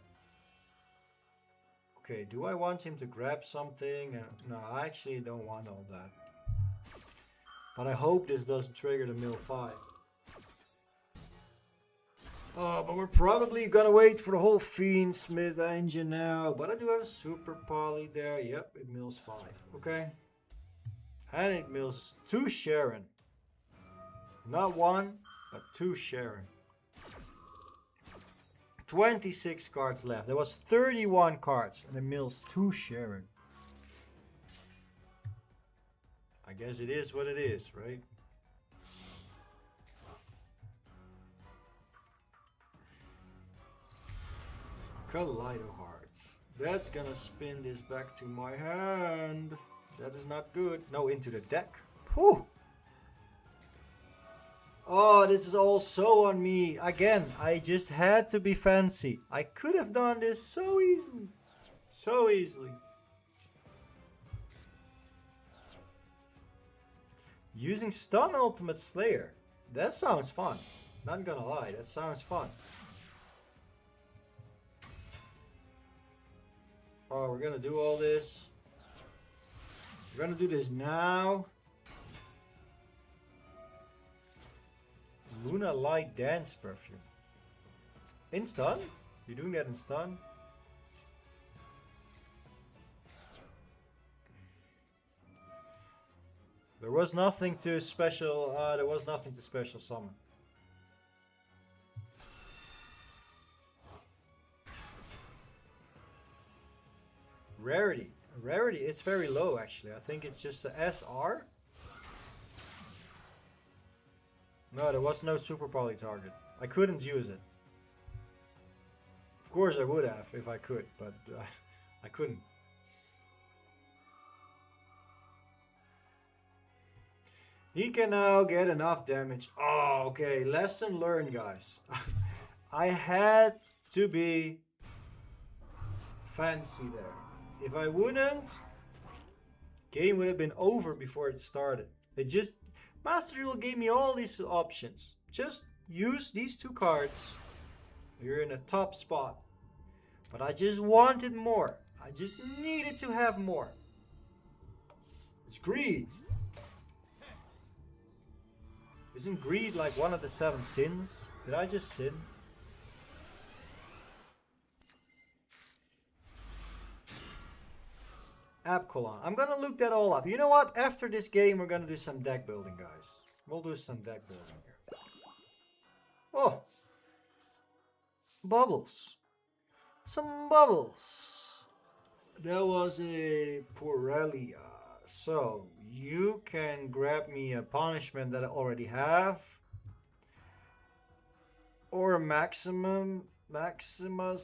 Okay, do I want him to grab something? No, I actually don't want all that. But I hope this doesn't trigger the mill 5. Oh, but we're probably gonna wait for the whole Fiendsmith engine now. But I do have a super poly there. Yep, it mills 5. Okay. And it mills 2 Sharon. Not 1, but 2 Sharon. 26 cards left. There was 31 cards and it mills 2 Sharon. I guess it is what it is, right? Kaleido Hearts. That's gonna spin this back to my hand. That is not good. No, into the deck. Whew. Oh, this is all so on me. Again, I just had to be fancy. I could have done this so easily. So easily. Using Stun Ultimate Slayer. That sounds fun. Not gonna lie, that sounds fun. Oh, we're gonna do all this. We're gonna do this now. Luna Light Dance Perfume. In stun? You're doing that in stun? There was nothing to special. There was nothing to special summon. Rarity. Rarity, it's very low actually. I think it's just a SR. No, there was no super poly target. I couldn't use it. Of course I would have if I could, but I couldn't. He can now get enough damage. Oh, okay. Lesson learned, guys. I had to be fancy there. If I wouldn't, game would have been over before it started. It just... Master Duel gave me all these options. Just use these 2 cards. You're in a top spot. But I just wanted more. I just needed to have more. It's greed. Isn't greed like one of the 7 sins? Did I just sin? Apcolon. I'm gonna look that all up. You know what? After this game, we're gonna do some deck building, guys. We'll do some deck building here. Oh! Bubbles. Some bubbles. There was a Purelia. So, you can grab me a punishment that I already have. Or a Maximus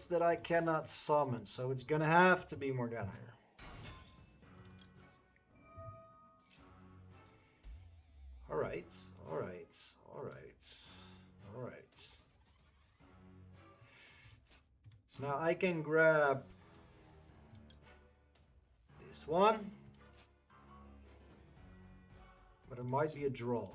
that I cannot summon. So, it's gonna have to be Morgana here. Alright, alright, alright, alright. Now I can grab this one. But it might be a draw.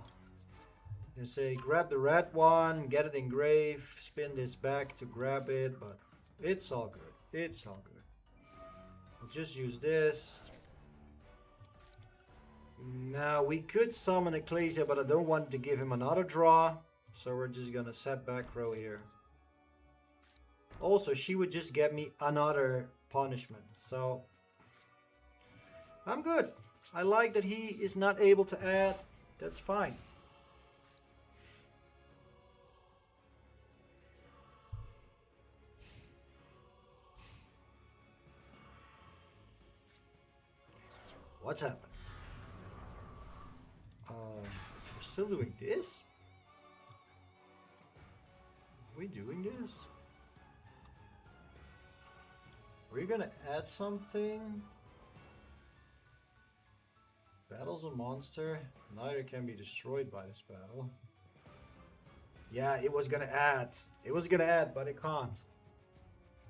You say grab the red one, get it engraved, spin this back to grab it, but it's all good. It's all good. We'll just use this. Now we could summon Ecclesia, but I don't want to give him another draw. So we're just gonna set back row here. Also, she would just get me another punishment. So I'm good. I like that he is not able to add. That's fine. What's happening? We're still doing this? Are we doing this? Are we gonna add something? Battles a monster. Neither can be destroyed by this battle. Yeah, it was gonna add. It was gonna add, but it can't.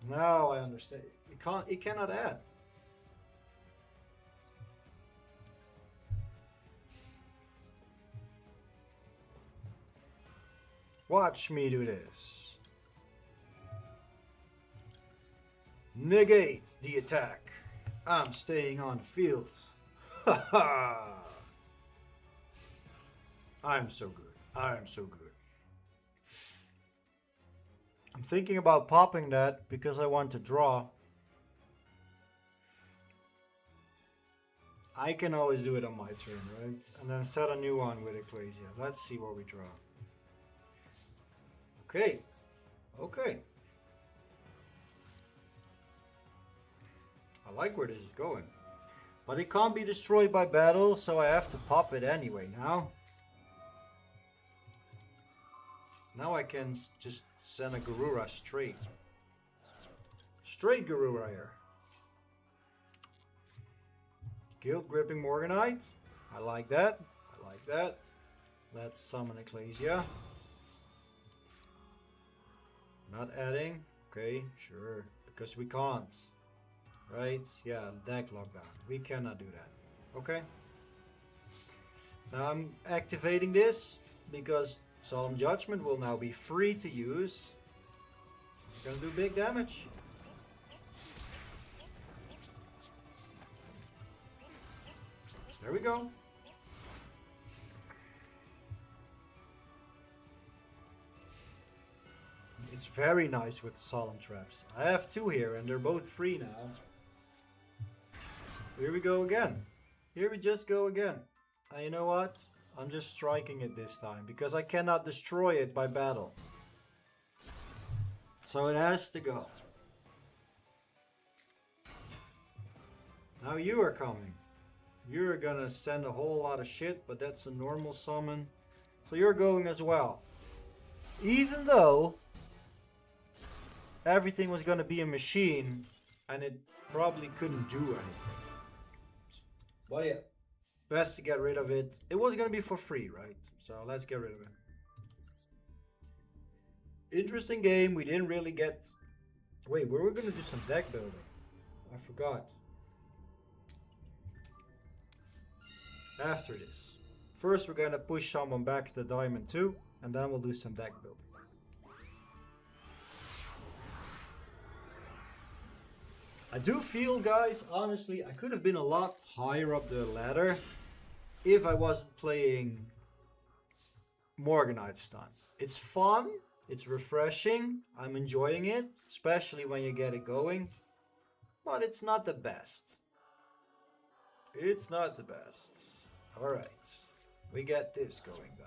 Now I understand. It can't. It cannot add. Watch me do this. Negate the attack. I'm staying on the field. Haha. I'm so good. I'm so good. I'm thinking about popping that because I want to draw. I can always do it on my turn, right? And then set a new one with Ecclesia. Let's see what we draw. Okay. Okay. I like where this is going. But it can't be destroyed by battle, so I have to pop it anyway now. Now I can just send a Garura straight. Straight Garura here. Guild Gripping Morganite. I like that. I like that. Let's summon Ecclesia. Not adding. Okay, sure. Because we can't. Right? Yeah, deck lockdown. We cannot do that. Okay. Now I'm activating this because Solemn Judgment will now be free to use. Gonna do big damage. There we go. It's very nice with the Solemn Traps. I have two here and they're both free now. Here we go again. Here we just go again. And you know what? I'm just striking it this time because I cannot destroy it by battle. So it has to go. Now you are coming. You're gonna send a whole lot of shit, but that's a normal summon. So you're going as well. Even though everything was gonna be a machine and it probably couldn't do anything. But yeah, best to get rid of it. It was gonna be for free, right? So let's get rid of it. Interesting game. We didn't really get... Wait, we were gonna do some deck building. I forgot. After this. First we're gonna push someone back to Diamond 2. And then we'll do some deck building. I do feel, guys, honestly, I could have been a lot higher up the ladder if I wasn't playing Morganite Stun. It's fun, it's refreshing, I'm enjoying it, especially when you get it going, but it's not the best. It's not the best. Alright, we get this going though.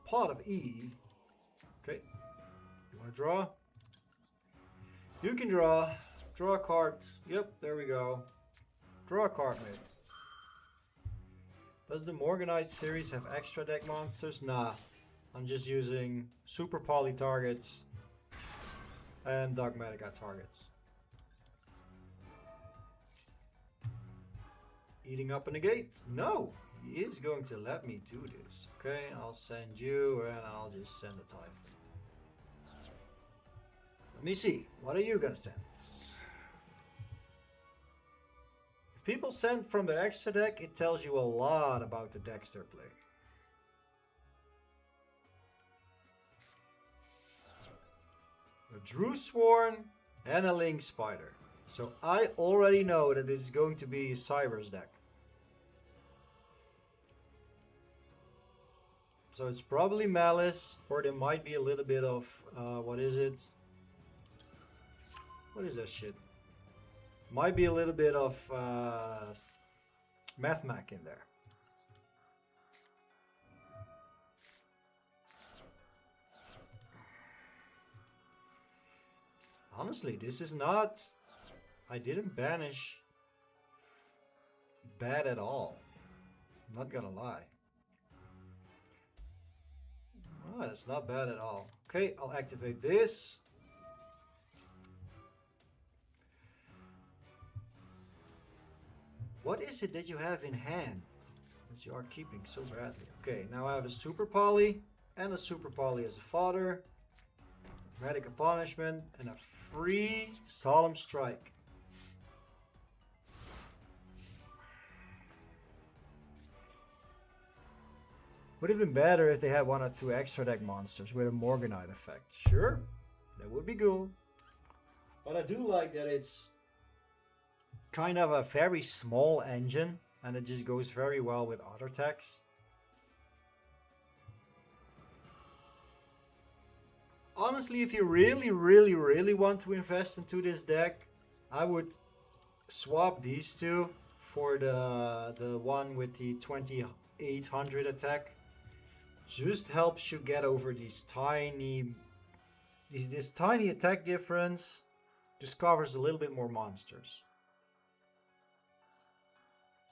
Pot of E. Okay. You want to draw? You can draw. Draw a card. Yep, there we go. Draw a card, maybe. Does the Morganite series have extra deck monsters? Nah. I'm just using Super Poly targets and Dogmatica targets. Eating up a negate? No! He is going to let me do this. Okay, I'll send you and I'll just send a Typhon. Let me see. What are you gonna send? If people send from their extra deck, it tells you a lot about the decks they're playing. A Drew Sworn and a Link Spider. So I already know that it's going to be a Cyber's deck. So it's probably Malice, or there might be a little bit of, what is it? What is that shit? Might be a little bit of Mathmac in there. Honestly, this is not... I didn't banish bad at all. Not gonna lie. Oh, that's not bad at all. Okay, I'll activate this. What is it that you have in hand that you are keeping so badly? Okay, now I have a Super Poly and a Super Poly as a fodder. Medical Punishment and a free Solemn Strike. Would have been better if they had one or two extra deck monsters with a Morganite effect. Sure, that would be cool. But I do like that it's kind of a very small engine, and it just goes very well with other techs. Honestly, if you really want to invest into this deck, I would swap these two for the one with the 2800 attack. Just helps you get over these this tiny attack difference. Just covers a little bit more monsters.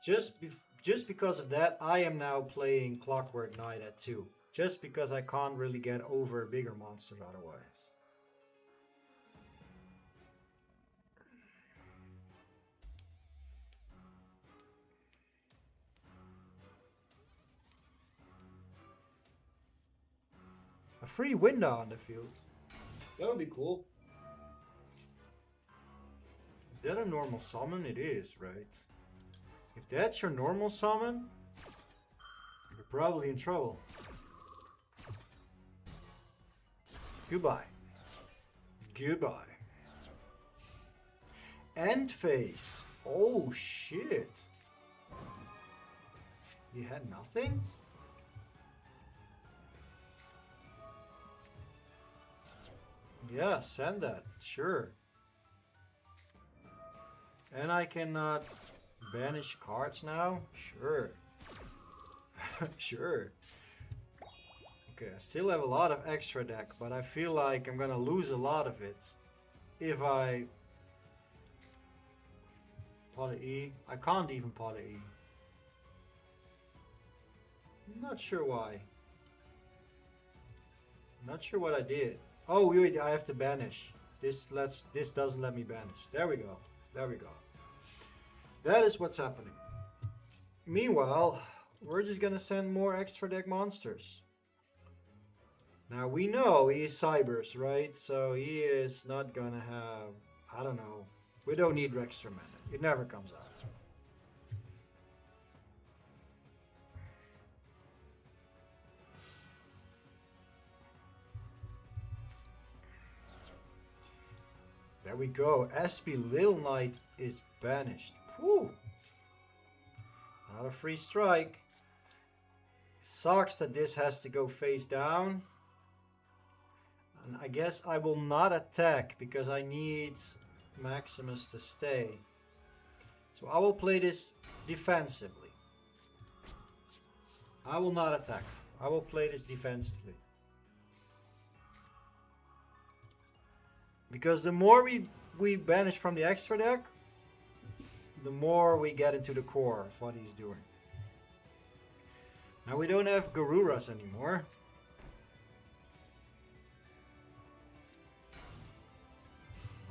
Just because of that, I am now playing Clockwork Knight at 2. Just because I can't really get over bigger monsters otherwise. A free window on the field. That would be cool. Is that a normal summon? It is, right? If that's your normal summon, you're probably in trouble. Goodbye. Goodbye. End phase. Oh shit. You had nothing? Yeah, send that. Sure. And I cannot banish cards now? Sure. Sure. Okay, I still have a lot of extra deck, but I feel like I'm gonna lose a lot of it if I poly E. I can't even poly E. Not sure why. Not sure what I did. Oh wait, I have to banish. This doesn't let me banish. There we go. There we go. That is what's happening. Meanwhile, we're just gonna send more extra deck monsters. Now we know he is Cybers, right? So he is not gonna have, I don't know. We don't need extra mana. It never comes out. There we go. SP Little Knight is banished. Whew. Not a free strike. It sucks that this has to go face down. And I guess I will not attack because I need Maximus to stay. So I will play this defensively. I will not attack. I will play this defensively. Because the more we banish from the extra deck, the more we get into the core of what he's doing. Now we don't have Garuras anymore.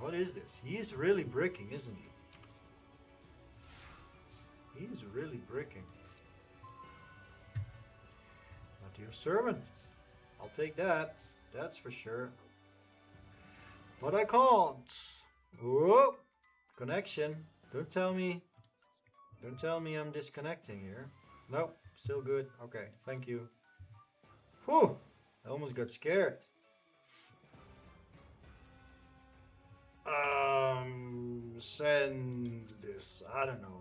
What is this? He's really bricking, isn't he? He's really bricking. Not your servant. I'll take that. That's for sure. But I can't. Whoa! Connection. Don't tell me I'm disconnecting here. Nope, still good. Okay, thank you. Whew! I almost got scared. Send this. I don't know.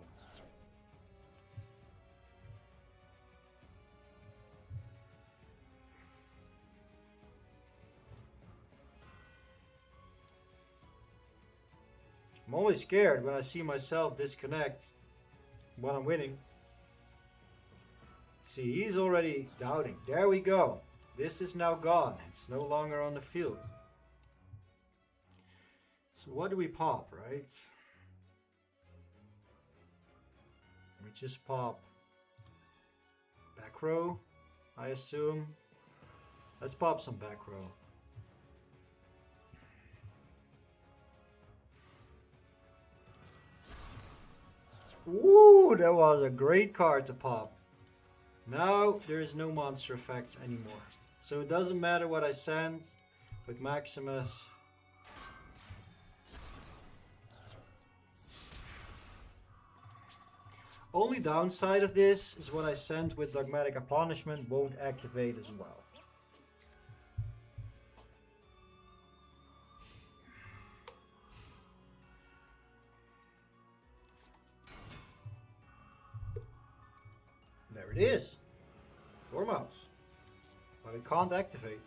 I'm always scared when I see myself disconnect when I'm winning. See, he's already doubting. There we go. This is now gone. It's no longer on the field. So what do we pop, right? We just pop back row, I assume. Let's pop some back row. Ooh, that was a great card to pop. Now there is no monster effects anymore. So it doesn't matter what I send with Maximus. Only downside of this is what I sent with Dogmatic Punishment won't activate as well. There it is. Dormouse. But it can't activate.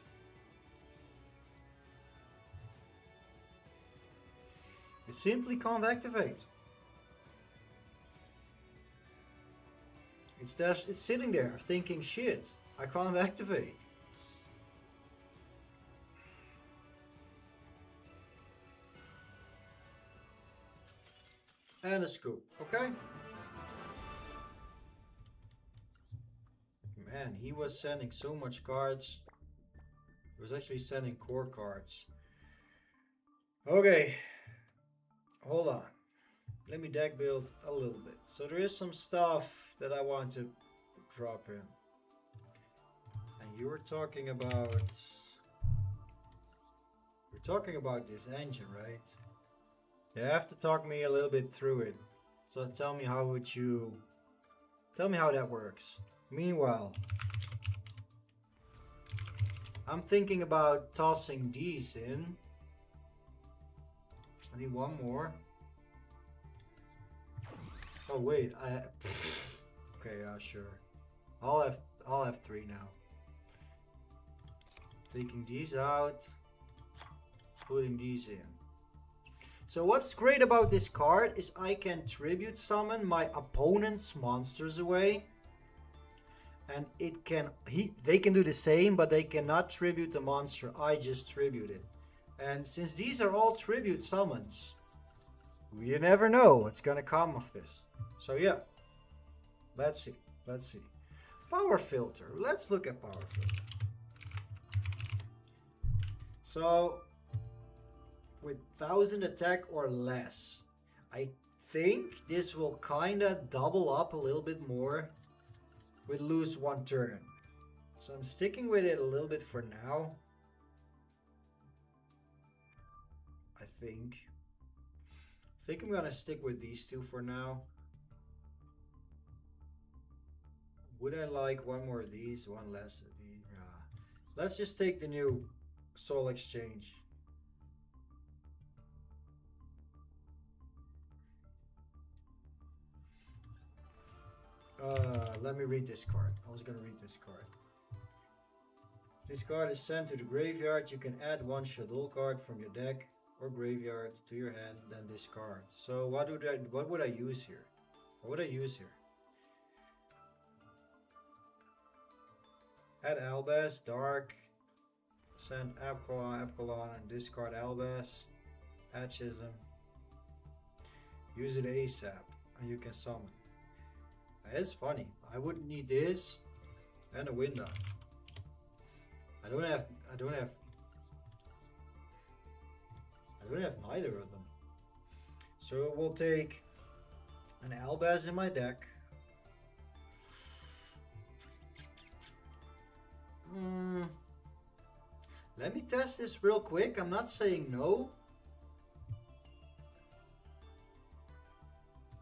It simply can't activate. It's sitting there thinking, shit, I can't activate. And a scoop, okay? Man, he was sending so much cards. He was actually sending core cards. Okay. Hold on. Let me deck build a little bit. So there is some stuff that I want to drop in. And you were talking about... We're talking about this engine, right? You have to talk me a little bit through it. So tell me how would you... Tell me how that works. Meanwhile, I'm thinking about tossing these in. I need one more. Oh wait, okay, sure. I'll have 3 now. Taking these out, putting these in. So what's great about this card is I can tribute summon my opponent's monsters away. And they can do the same, but they cannot tribute the monster I just tributed. And since these are all tribute summons, you never know what's gonna come of this. So yeah, let's see. Power filter. Let's look at power filter. So with 1000 attack or less, I think this will kinda double up a little bit more with lose 1 turn. So I'm sticking with it a little bit for now. I think I'm gonna stick with these 2 for now. Would I like one more of these, one less of these? Let's just take the new Soul Exchange. Let me read this card. I was gonna read this card. This card is sent to the graveyard. You can add 1 Shadow card from your deck or graveyard to your hand, then discard. So what would I use here? What would I use here? Add Albaz, Dark, send Epsilon, and discard Albaz. Add Chisholm. Use it ASAP, and you can summon. It's funny. I wouldn't need this and a window. I don't have neither of them. So we'll take an Albaz in my deck. Let me test this real quick. I'm not saying no.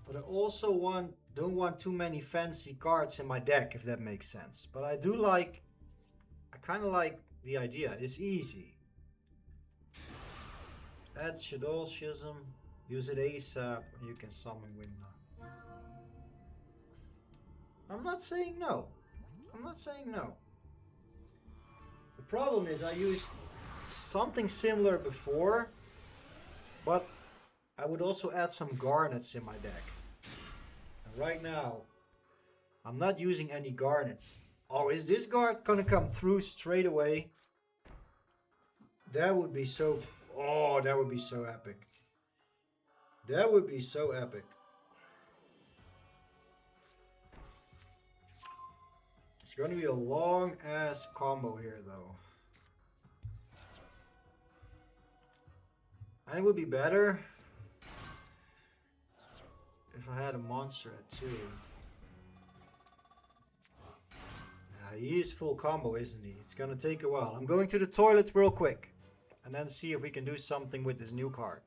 But I also don't want too many fancy cards in my deck, if that makes sense. But I kind of like the idea. It's easy. Add Shadow Schism, use it ASAP, and you can summon Winda. I'm not saying no. The problem is I used something similar before, but I would also add some garnets in my deck. And right now, I'm not using any garnets. Oh, is this guard gonna come through straight away? That would be so... Oh, that would be so epic. That would be so epic. It's gonna be a long ass combo here though. And it would be better if I had a monster at 2. Yeah, he is full combo, isn't he? It's gonna take a while. I'm going to the toilet real quick. And then see if we can do something with this new card.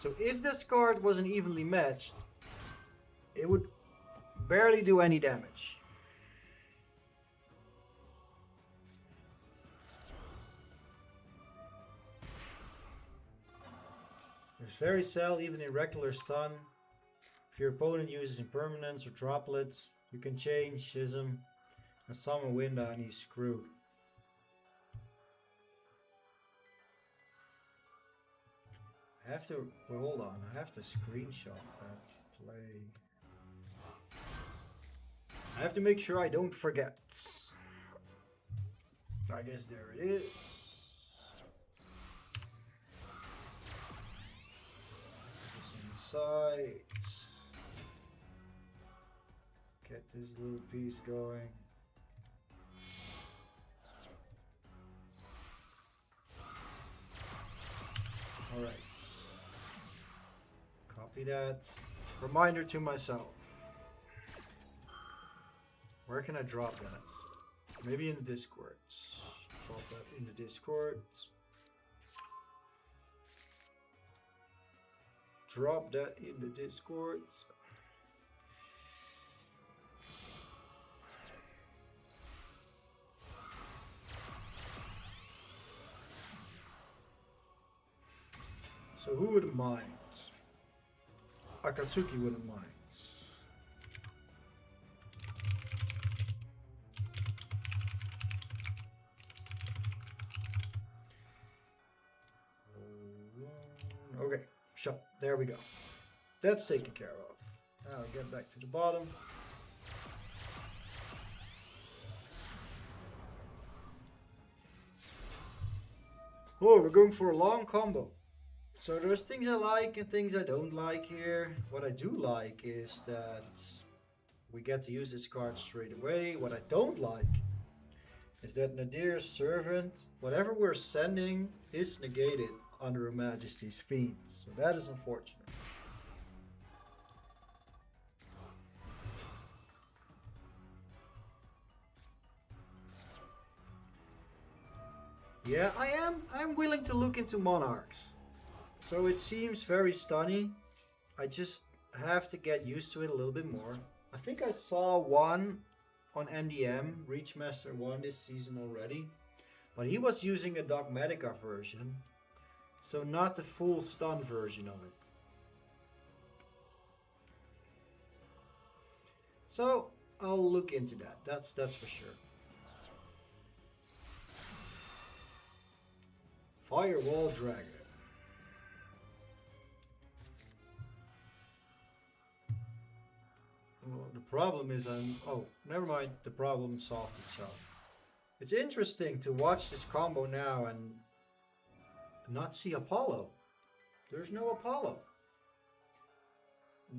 So if this card wasn't evenly matched, it would barely do any damage. There's Fairy Cell even in regular stun. If your opponent uses impermanence or droplets, you can change Schism and summon Winda and he's screwed. I have to, well, hold on, I have to screenshot that play. I have to make sure I don't forget. I guess there it is. Just inside. Get this little piece going. Alright. Copy that. Reminder to myself. Where can I drop that? Maybe in the Discord. Drop that in the Discord. Drop that in the Discord. So who wouldn't mind? Akatsuki wouldn't mind. Okay, shut. There we go. That's taken care of. Now I'll get back to the bottom. Oh, we're going for a long combo. So there's things I like and things I don't like here. What I do like is that we get to use this card straight away. What I don't like is that Nadir's Servant, whatever we're sending, is negated under Her Majesty's Fiend. So that is unfortunate. Yeah, I'm willing to look into Monarchs. So it seems very stunny. I just have to get used to it a little bit more. I think I saw one on MDM, Reachmaster 1 this season already. But he was using a Dogmatica version. So not the full stun version of it. So I'll look into that. That's for sure. Firewall Dragon. Well, the problem is oh, never mind. The problem solved itself. It's interesting to watch this combo now and not see Apollo. There's no Apollo.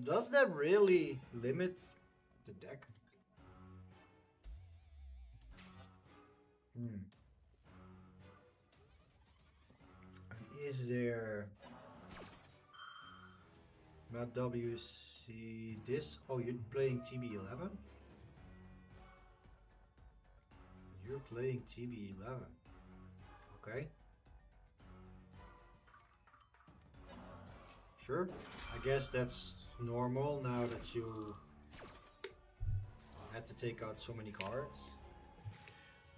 Does that really limit the deck? And is there not WC this? Oh, you're playing TB11? You're playing TB11. Okay. Sure. I guess that's normal now that you had to take out so many cards.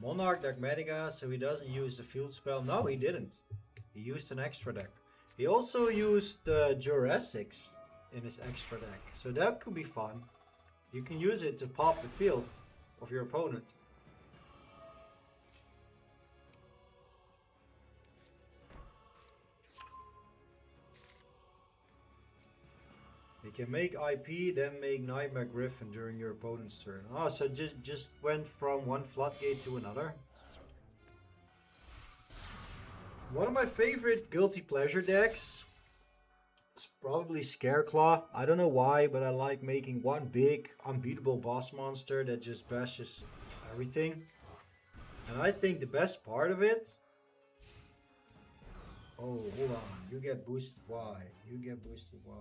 Monarch Dogmatica, so he doesn't use the field spell. No, he didn't. He used an extra deck. He also used Jurassics in his extra deck. So that could be fun. You can use it to pop the field of your opponent. You can make IP, then make Nightmare Griffin during your opponent's turn. Oh, so just went from one floodgate to another. One of my favorite guilty pleasure decks is probably Scareclaw. I don't know why, but I like making one big unbeatable boss monster that just bashes everything. And I think the best part of it... Oh, hold on. You get boosted Y. You get boosted Y.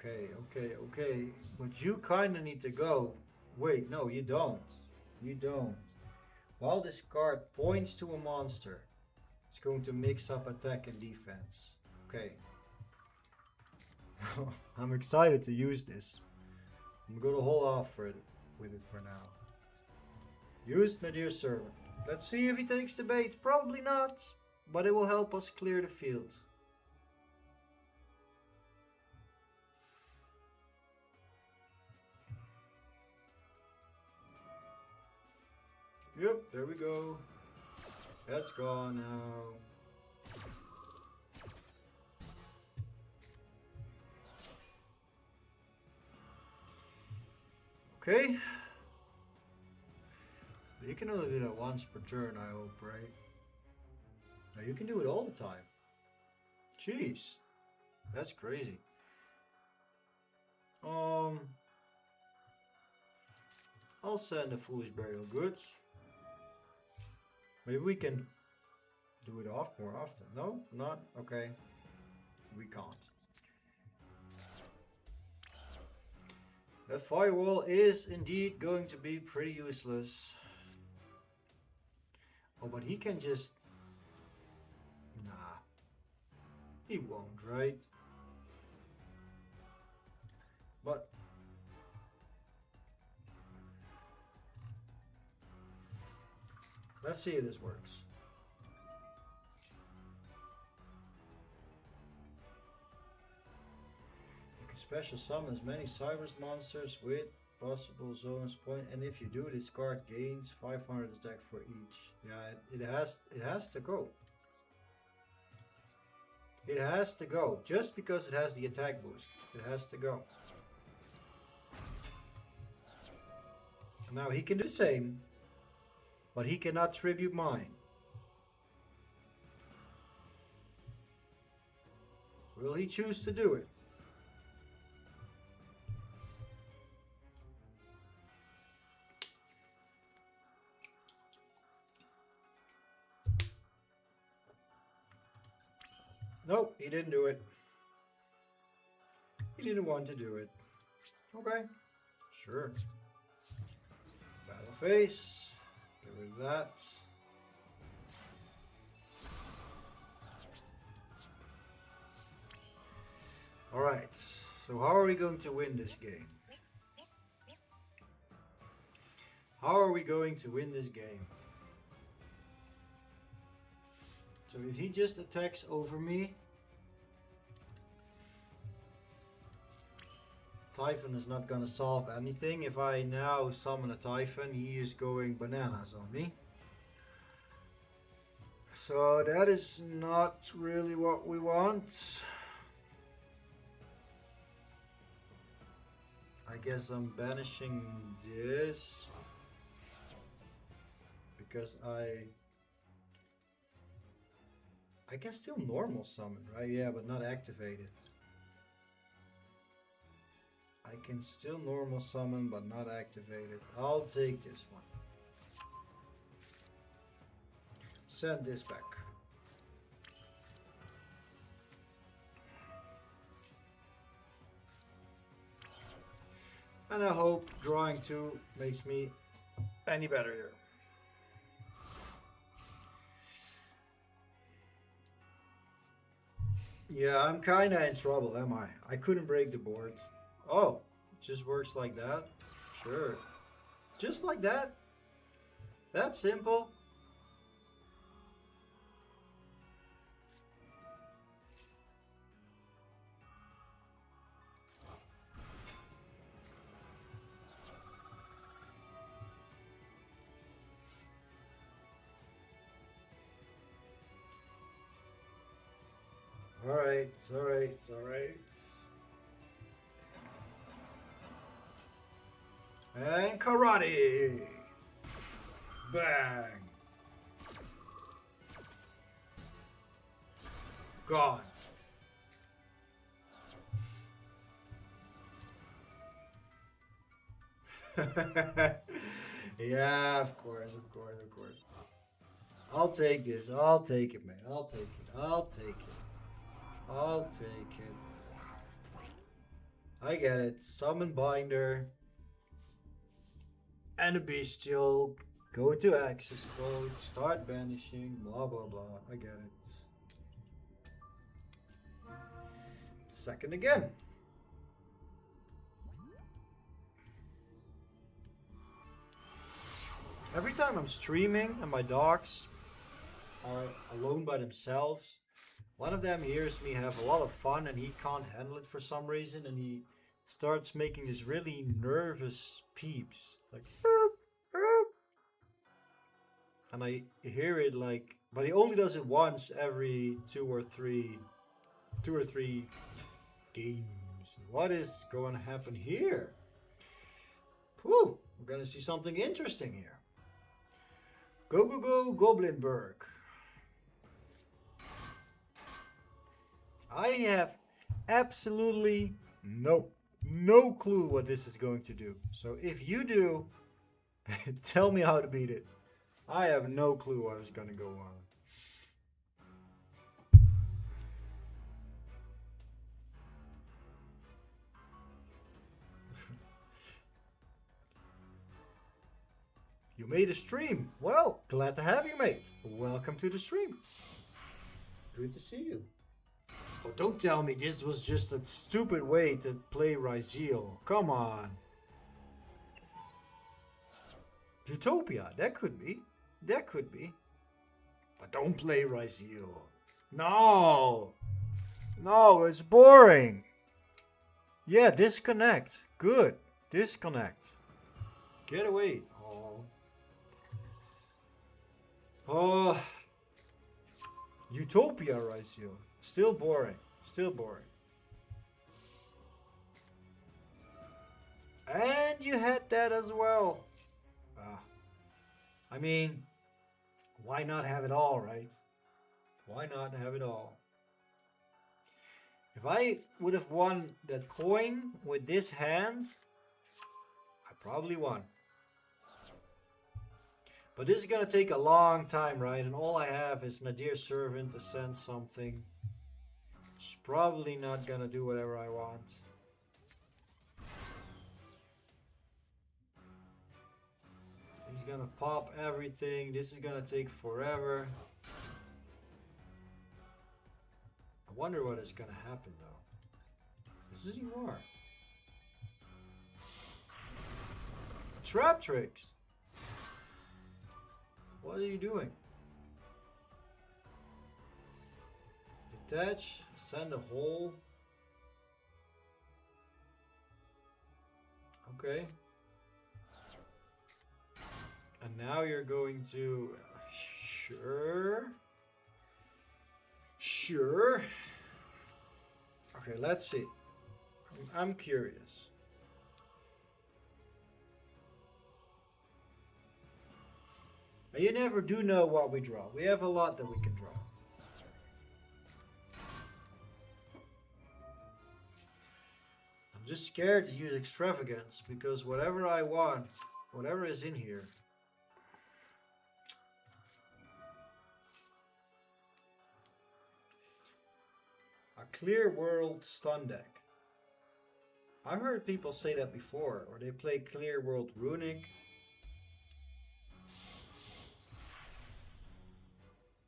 Okay. But you kind of need to go. Wait, no, you don't. You don't. While this card points to a monster, it's going to mix up attack and defense. Okay. I'm excited to use this. I'm gonna hold off with it for now. Use Nadir Servant. Let's see if he takes the bait. Probably not, but it will help us clear the field. Yep, there we go. That's gone now. Okay. You can only do that once per turn, I hope, right? Now you can do it all the time. Jeez. That's crazy. I'll send a Foolish Burial Goods. Maybe we can do it more often. No? Not? Okay. We can't. That firewall is indeed going to be pretty useless. Oh, but he can just... Nah. He won't, right? But... let's see if this works. You can special summon as many Cybers monsters with possible zones point, and if you do, this card gains 500 attack for each. Yeah, it has to go. It has to go. Just because it has the attack boost, it has to go. Now he can do the same, but he cannot tribute mine. Will he choose to do it? Nope, he didn't do it. He didn't want to do it. Okay, sure. Battle phase. Get rid of that. Alright, so how are we going to win this game? How are we going to win this game? So if he just attacks over me, Typhon is not gonna solve anything. If I now summon a Typhon, he is going bananas on me. So that is not really what we want. I guess I'm banishing this because I can still normal summon, right? Yeah, but not activate it. I can still normal summon, but not activate it. I'll take this one. Send this back. And I hope drawing 2 makes me any better here. Yeah, I'm kinda in trouble, am I? I couldn't break the board. Oh, it just works like that? Sure. Just like that? That simple? Alright, alright, alright. And karate! Bang! Gone. Yeah, of course, of course, of course. I'll take this. I'll take it, man. I'll take it. I'll take it. I'll take it. I get it. Summon Binder. And a Bestial. Go to access code, start banishing, blah blah blah. I get it. Second again. Every time I'm streaming and my dogs are alone by themselves, one of them hears me have a lot of fun and he can't handle it for some reason and he starts making this really nervous peeps. Like, "Beep, beep." And I hear it like, but he only does it once every two or three games. What is going to happen here? Whew, we're going to see something interesting here. Go, go, go, Goblinberg. I have absolutely no clue what this is going to do. So if you do, tell me how to beat it. I have no clue what is going to go on. You made a stream. Well, glad to have you, mate. Welcome to the stream. Good to see you. Oh, don't tell me this was just a stupid way to play Ryzeal. Come on. Utopia, that could be. That could be. But don't play Ryzeal. No. No, it's boring. Yeah, disconnect. Good. Disconnect. Get away. Oh, Utopia Ryzeal. Still boring. Still boring. And you had that as well. I mean, why not have it all, right? Why not have it all? If I would have won that coin with this hand, I probably won. But this is gonna take a long time, right? And all I have is Nadir Servant to send something. It's probably not gonna do whatever I want. He's gonna pop everything. This is gonna take forever. I wonder what is gonna happen though. This is more. Trap tricks. What are you doing? Detach, send a hole. Okay. And now you're going to... Sure. Sure. Okay, let's see. I'm curious. You never do know what we draw. We have a lot that we can draw. I'm just scared to use extravagance because whatever I want, whatever is in here. A clear world stun deck. I heard people say that before, or they play clear world runic.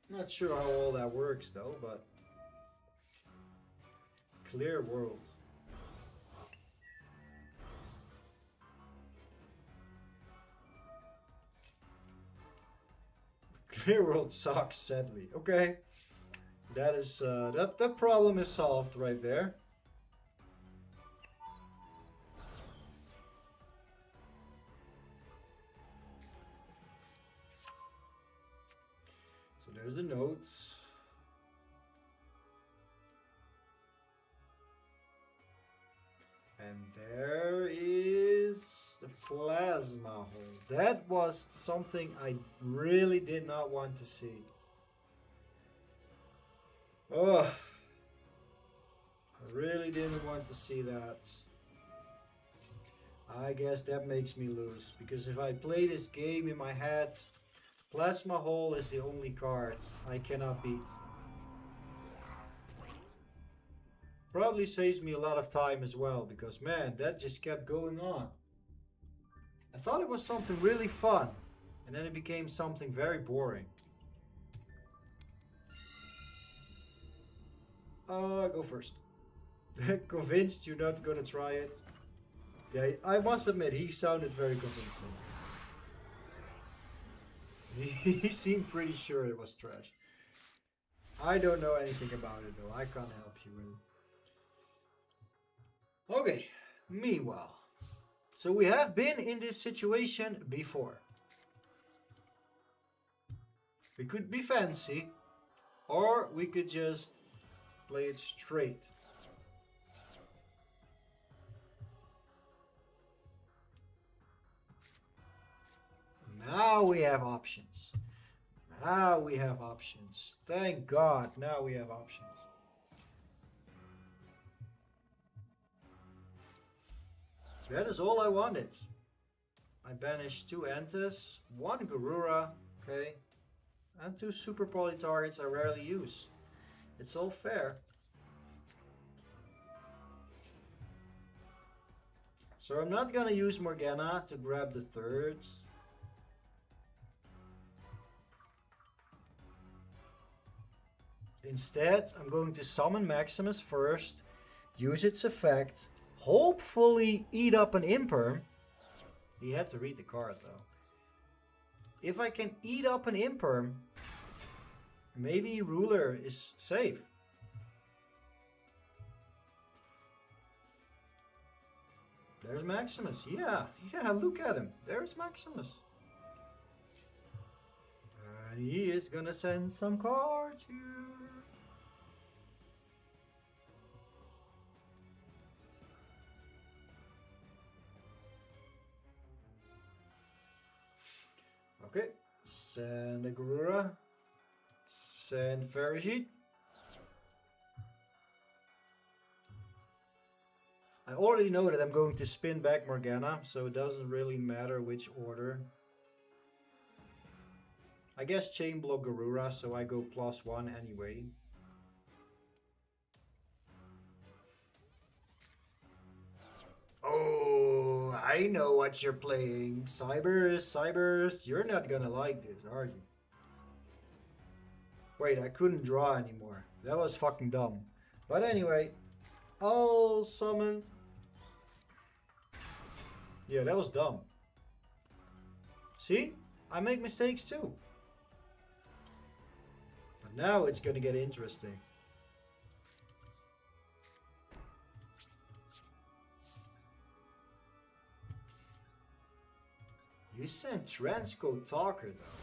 Not sure how all that works though, but clear world. Clear world sucks, sadly. Okay, that is that problem is solved right there. So there's the notes. And there is the plasma hole. That was something I really did not want to see. Oh, I really didn't want to see that. I guess that makes me lose, because if I play this game in my head, plasma hole is the only card I cannot beat. Probably saves me a lot of time as well, because man, that just kept going on. I thought it was something really fun. And then it became something very boring. Go first. Convinced you're not gonna try it? Yeah, I must admit, he sounded very convincing. He seemed pretty sure it was trash. I don't know anything about it though, I can't help you with it. Okay, meanwhile. So we have been in this situation before. We could be fancy, or we could just play it straight. Now we have options. Now we have options. Thank God, now we have options. That is all I wanted. I banished 2 Antis, 1 Garura, okay, and 2 super poly targets I rarely use. It's all fair. So I'm not gonna use Morgana to grab the 3rd. Instead, I'm going to summon Maximus first, use its effect, hopefully eat up an Imperm. He had to read the card though. If I can eat up an Imperm, maybe Ruler is safe. There's Maximus. Yeah, look at him. There's Maximus. And he is gonna send some cards here. Okay, send a Garura, send Farajit. I already know that I'm going to spin back Morgana, so it doesn't really matter which order. I guess chain block Garura, so I go +1 anyway. Oh, I know what you're playing. Cybers, you're not gonna like this, are you? Wait, I couldn't draw anymore. That was fucking dumb. But anyway, I'll summon. Yeah, that was dumb. See? I make mistakes too. But now it's gonna get interesting. You sent Transcode Talker though.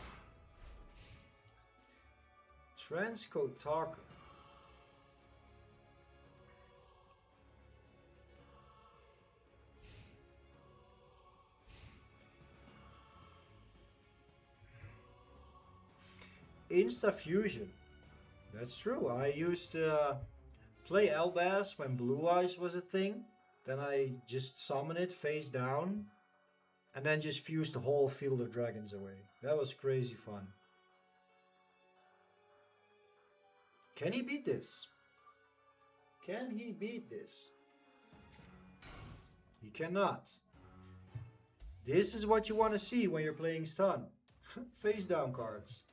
Transcode Talker. Insta Fusion. That's true. I used to play Elbas when Blue Eyes was a thing. Then I just summon it face down. And then just fuse the whole field of dragons away. That was crazy fun. Can he beat this? Can he beat this? He cannot. This is what you want to see when you're playing stun. Face down cards.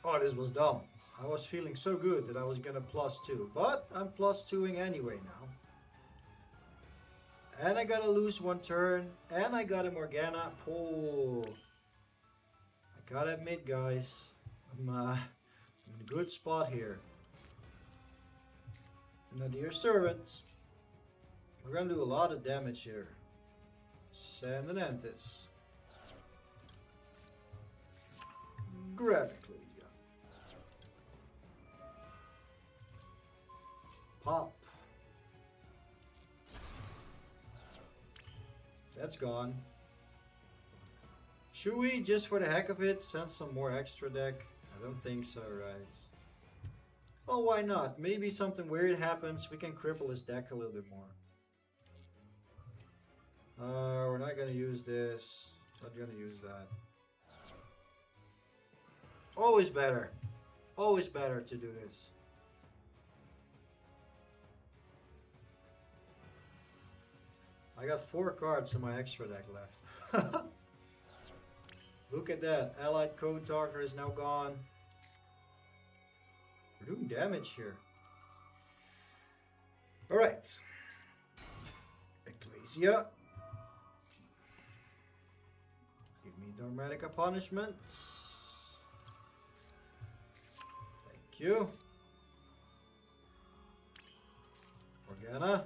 Oh, this was dumb. I was feeling so good that I was gonna +2. But I'm +2ing anyway now. And I gotta lose 1 turn. And I got a Morgana. Oh. I gotta admit, guys. I'm in a good spot here. Now, dear servants. We're gonna do a lot of damage here. Send an Antis. Graphically. Pop. That's gone. Should we, just for the heck of it, send some more extra deck? I don't think so, right? Well, why not? Maybe something weird happens, we can cripple his deck a little bit more. We're not gonna use this. Not gonna use that. Always better. Always better to do this. I got 4 cards in my extra deck left. Look at that. Allied Code Talker is now gone. We're doing damage here. Alright. Ecclesia. Give me Dogmatica Punishments. Thank you. Morgana.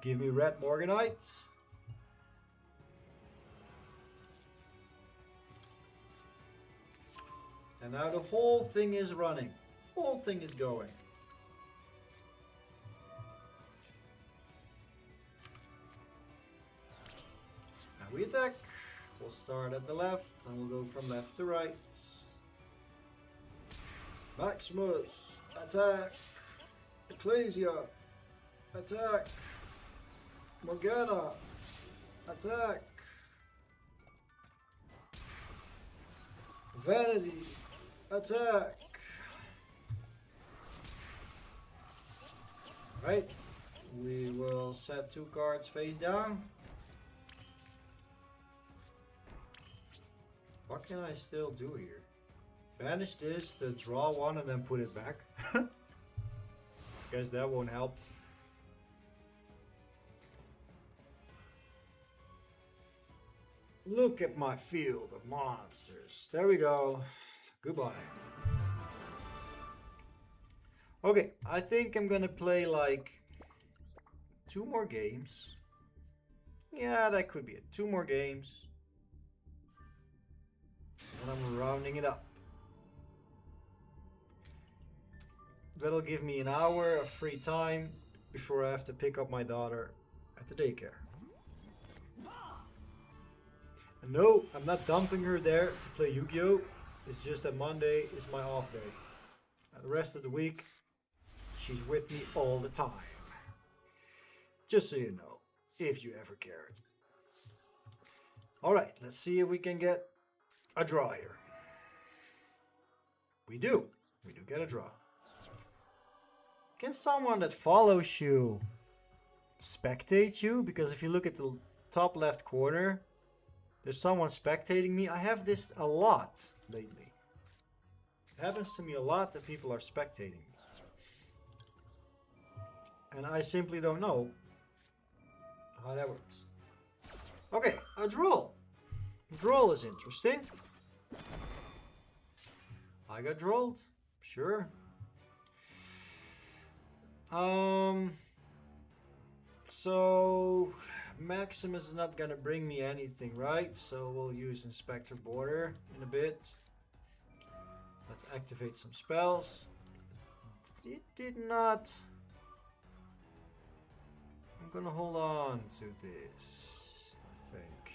Give me red Morganite. And now the whole thing is running. Whole thing is going. Now we attack. We'll start at the left and we'll go from left to right. Maximus, attack. Ecclesia, attack. Morgana, attack. Vanity, attack. Right, we will set 2 cards face down. What can I still do here? Banish this to draw 1 and then put it back. Guess that won't help. Look at my field of monsters. There we go. Goodbye. Okay, I think I'm gonna play like 2 more games. Yeah, that could be it. 2 more games. And I'm rounding it up. That'll give me an hour of free time before I have to pick up my daughter at the daycare. And no, I'm not dumping her there to play Yu-Gi-Oh! It's just that Monday is my off day. And the rest of the week, she's with me all the time. Just so you know, if you ever cared. Alright, let's see if we can get a draw here. We do. We do get a draw. Can someone that follows you spectate you? Because if you look at the top left corner, there's someone spectating me. I have this a lot lately. It happens to me a lot that people are spectating me. And I simply don't know how that works. Okay, a Duel. Duel is interesting. I got Dueled. Sure. So Maximus is not gonna bring me anything, right? So we'll use Inspector Border in a bit. Let's activate some spells. It did not. I'm gonna hold on to this, I think.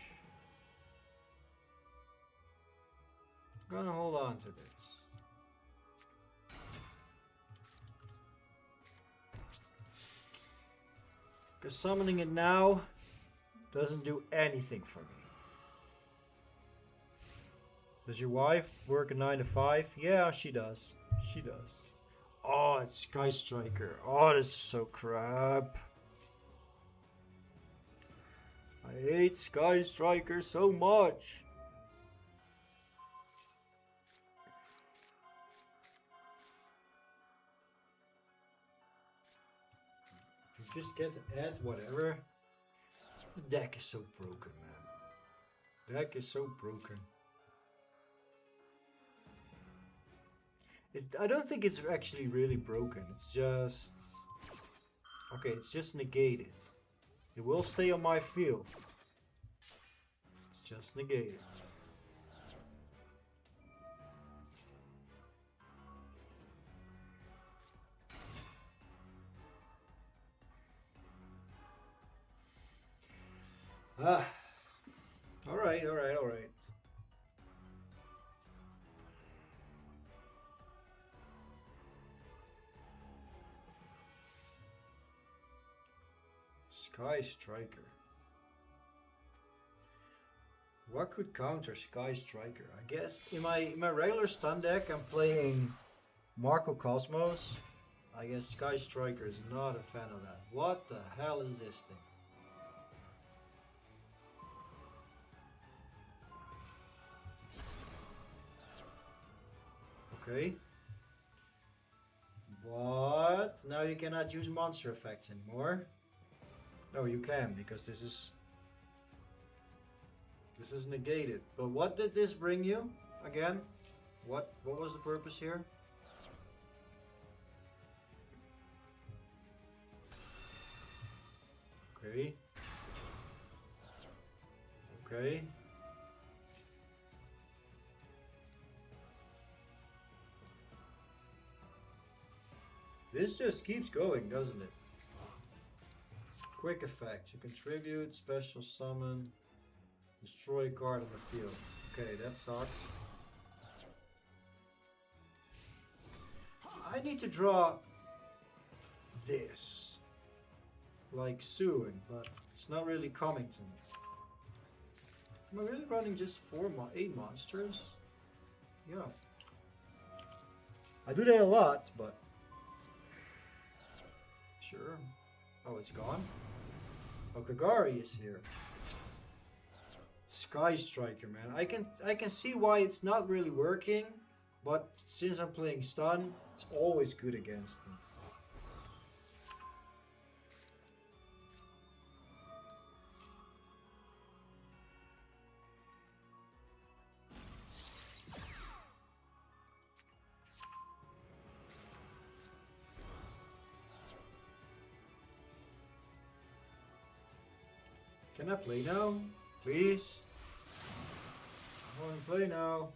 I'm gonna hold on to this. Because summoning it now doesn't do anything for me. Does your wife work a 9 to 5? Yeah, she does. She does. Oh, it's Sky Striker. Oh, this is so crap. I hate Sky Striker so much. You just get to add whatever. The deck is so broken, man. Deck is so broken. I don't think it's actually really broken. It's just... okay, it's just negated. It will stay on my field. It's just negated. Ah. Alright, alright, alright. Sky Striker. What could counter Sky Striker? I guess in my regular stun deck I'm playing Marco Cosmos I guess Sky Striker is not a fan of that. What the hell is this thing? Okay. But now you cannot use monster effects anymore. No, you can, because this is negated. But what did this bring you again? What was the purpose here? Okay. Okay. This just keeps going, doesn't it? Quick effects. You contribute, special summon, destroy a card on the field. Okay, that sucks. I need to draw this like soon, but it's not really coming to me. Am I really running just 8 monsters? Yeah. I do that a lot, but sure. Oh, it's gone? Oh, Kagari is here. Sky Striker, man. I can see why it's not really working, but since I'm playing stun, it's always good against me. Can I play now? Please? I want to play now.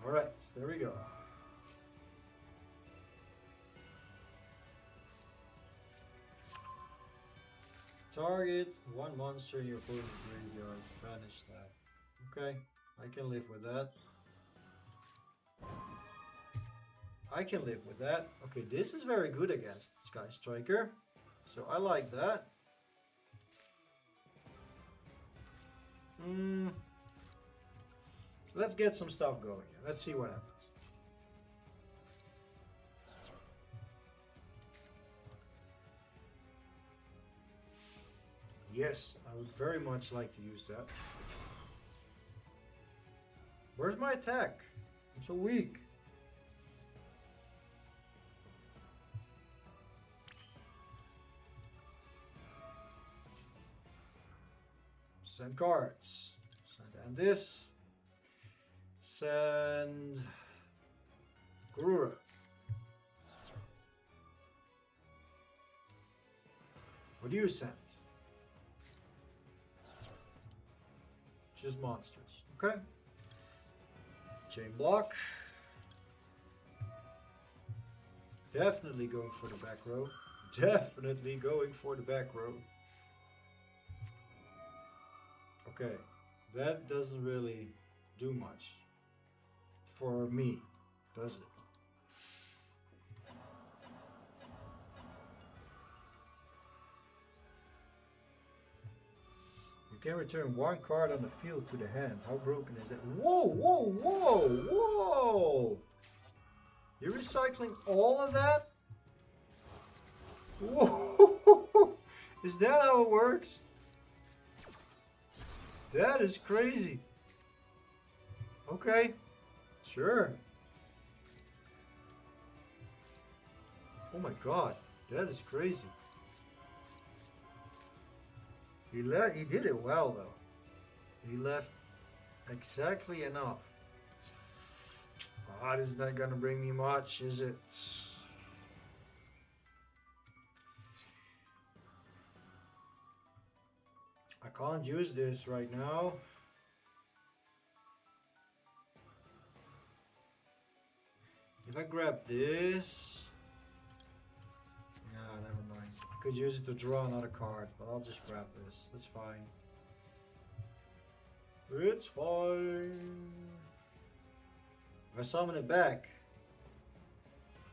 Alright, there we go. Target one monster in your opponent's graveyard. Banish that. Okay, I can live with that. I can live with that. Okay, this is very good against Sky Striker. So I like that. Let's get some stuff going here. Let's see what happens. Yes, I would very much like to use that. Where's my attack? I'm so weak. Send cards. Send and this. Send Gurura. What do you send? Just monsters. Okay. Chain block. Definitely going for the back row. Definitely going for the back row. Okay, that doesn't really do much for me, does it? You can return one card on the field to the hand. How broken is that? Whoa, whoa, whoa, whoa! You're recycling all of that? Whoa! Is that how it works? That is crazy. Okay, sure. Oh my god, that is crazy. He did it well though. He left exactly enough. Ah, this is not gonna bring me much, is it? I can't use this right now. If I grab this... Nah, never mind. I could use it to draw another card, but I'll just grab this. That's fine. It's fine. If I summon it back,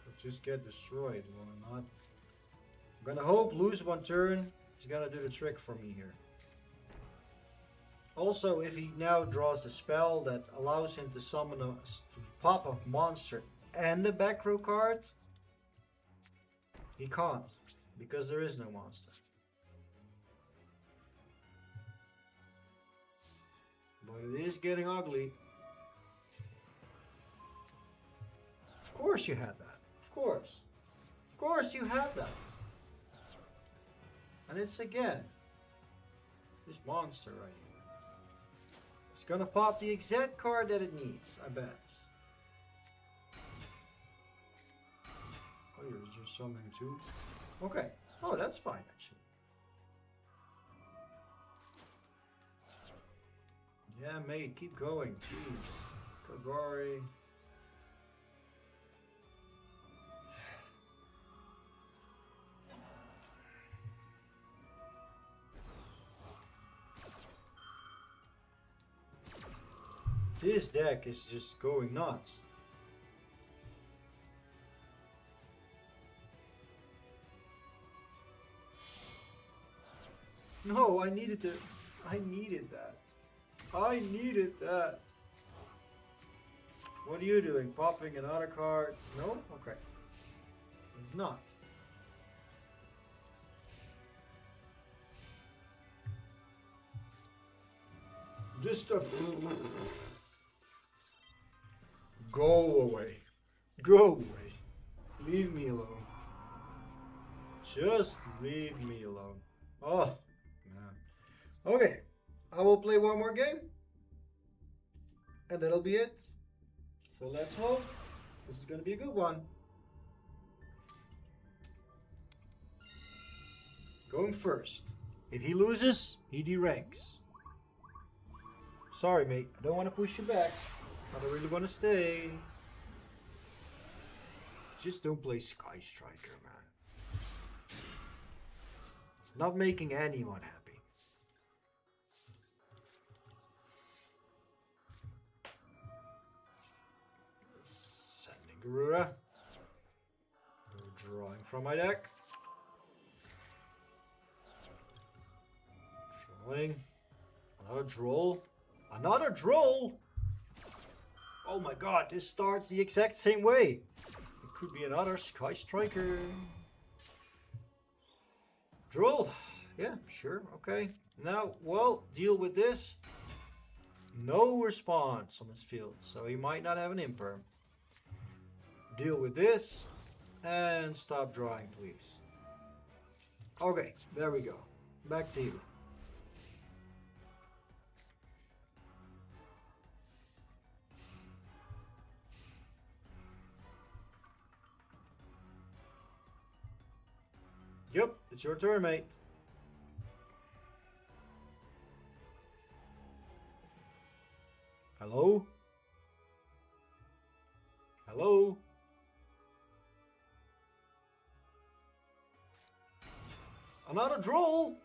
it'll just get destroyed, will it not? I'm gonna hope lose one turn. He's gonna do the trick for me here. Also, if he now draws the spell that allows him to summon to pop a monster and a back row card, he can't, because there is no monster. But it is getting ugly. Of course you had that. Of course. Of course you had that. And it's again this monster right here. It's gonna pop the exact card that it needs, I bet. Oh, you're just summoning two? Okay. Oh, that's fine actually. Yeah, mate, keep going. Jeez. Kagari. This deck is just going nuts. No, I needed that. I needed that. What are you doing? Popping another card? No? Okay. It's not. Just go away. Go away. Leave me alone. Just leave me alone. Oh, man. Okay. I will play one more game. And that'll be it. So let's hope this is going to be a good one. Going first. If he loses, he deranks. Sorry, mate. I don't want to push you back. I don't really want to stay. Just don't play Sky Striker, man. It's not making anyone happy. Sending Garura. Drawing from my deck. Drawing. Another Droll. Another Droll! Oh my god, this starts the exact same way. It could be another Sky Striker. Droll. Yeah, sure, okay. Now, well, deal with this. No response on his field, so he might not have an imperm. Deal with this. And stop drawing, please. Okay, there we go. Back to you. Yep, it's your turn, mate. Hello? Hello? Another Droll?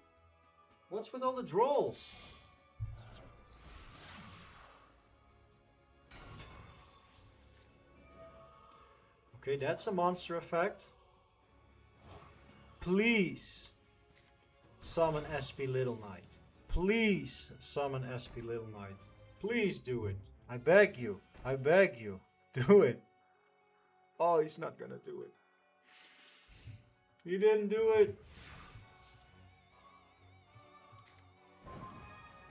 What's with all the Drolls? Okay, that's a monster effect. Please summon SP Little Knight. Please summon SP Little Knight. Please do it. I beg you. I beg you. Do it. Oh, he's not gonna do it. He didn't do it.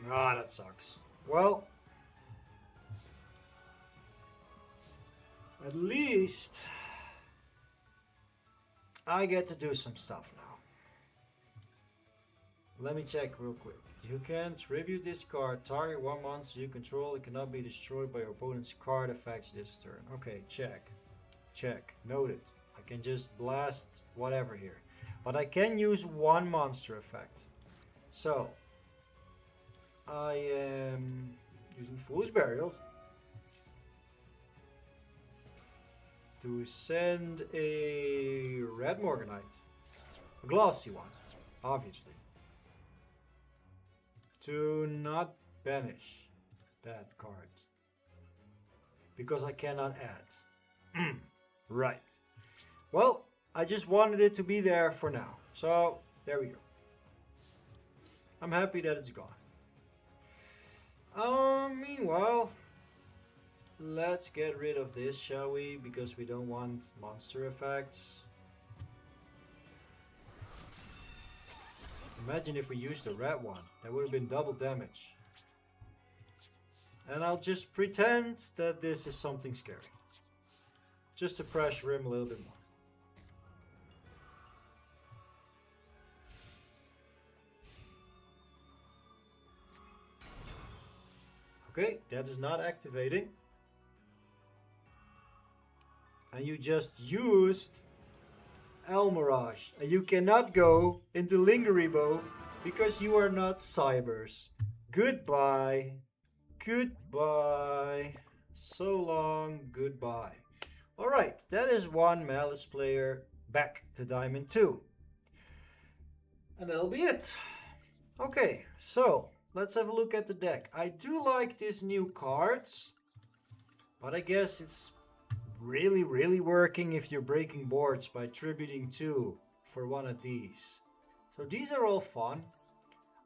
Ah, that sucks. Well, at least I get to do some stuff now. Let me check real quick. You can tribute this card. Target one monster you control. It cannot be destroyed by your opponent's card effects this turn. Okay, check. Check. Noted. I can just blast whatever here. But I can use one monster effect. So, I am using Foolish Burial to send a red Morganite. A glossy one, obviously. To not banish that card. Because I cannot add. Right. Well, I just wanted it to be there for now. So, there we go. I'm happy that it's gone. Meanwhile, let's get rid of this, shall we? Because we don't want monster effects. Imagine if we used the red one. That would have been double damage. And I'll just pretend that this is something scary. Just to pressure him a little bit more. Okay, that is not activating. And you just used Mirage. And you cannot go into Lingerybo because you are not Cybers. Goodbye. Goodbye. So long, goodbye. Alright, that is one Malice player back to Diamond 2. And that'll be it. Okay, so let's have a look at the deck. I do like these new cards, but I guess it's really working if you're breaking boards by tributing 2 for one of these. So these are all fun.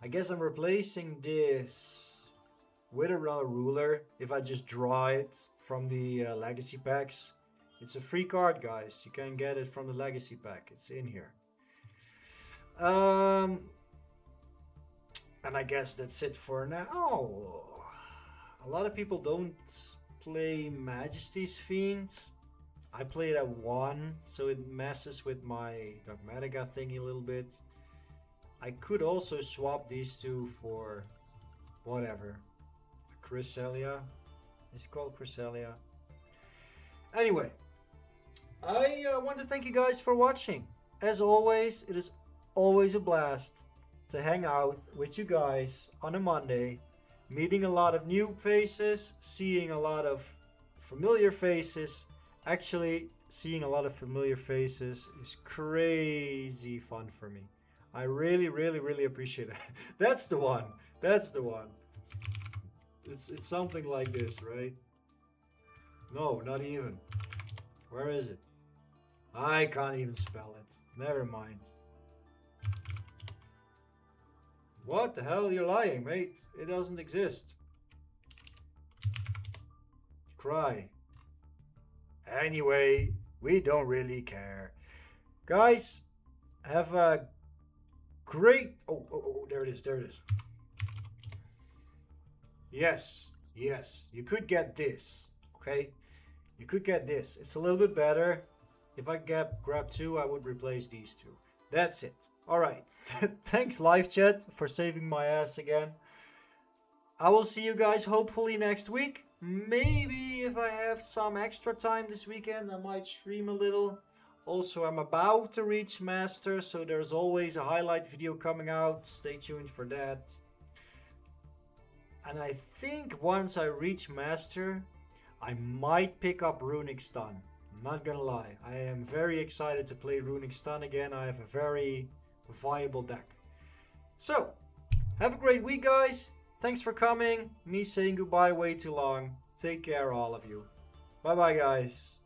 I guess I'm replacing this with another ruler if I just draw it from the legacy packs. It's a free card, guys. You can get it from the legacy pack. It's in here. And I guess that's it for now. Oh, a lot of people don't play Majesty's Fiend. I play it at 1, so it messes with my Dogmatica thingy a little bit. I could also swap these two for whatever. Cresselia. Is it called Cresselia? Anyway, I want to thank you guys for watching. As always, it is always a blast to hang out with you guys on a Monday, meeting a lot of new faces, seeing a lot of familiar faces. Actually, seeing a lot of familiar faces is crazy fun for me. I really appreciate it. That's the one. That's the one. It's something like this, right? No, not even. Where is it? I can't even spell it. Never mind. What the hell? You're lying, mate. It doesn't exist. Cry. Anyway, we don't really care. Guys, have a great... Oh, there it is, there it is. Yes, you could get this, okay? You could get this. It's a little bit better. If I grab 2, I would replace these 2. That's it. Alright, thanks live chat for saving my ass again. I will see you guys hopefully next week. Maybe if I have some extra time this weekend, I might stream a little. Also, I'm about to reach Master, so there's always a highlight video coming out. Stay tuned for that. And I think once I reach Master, I might pick up Runic Stun. I'm not gonna lie. I am very excited to play Runic Stun again. I have a very viable deck. So, have a great week, guys. Thanks for coming. Me saying goodbye way too long. Take care, all of you. Bye-bye, guys.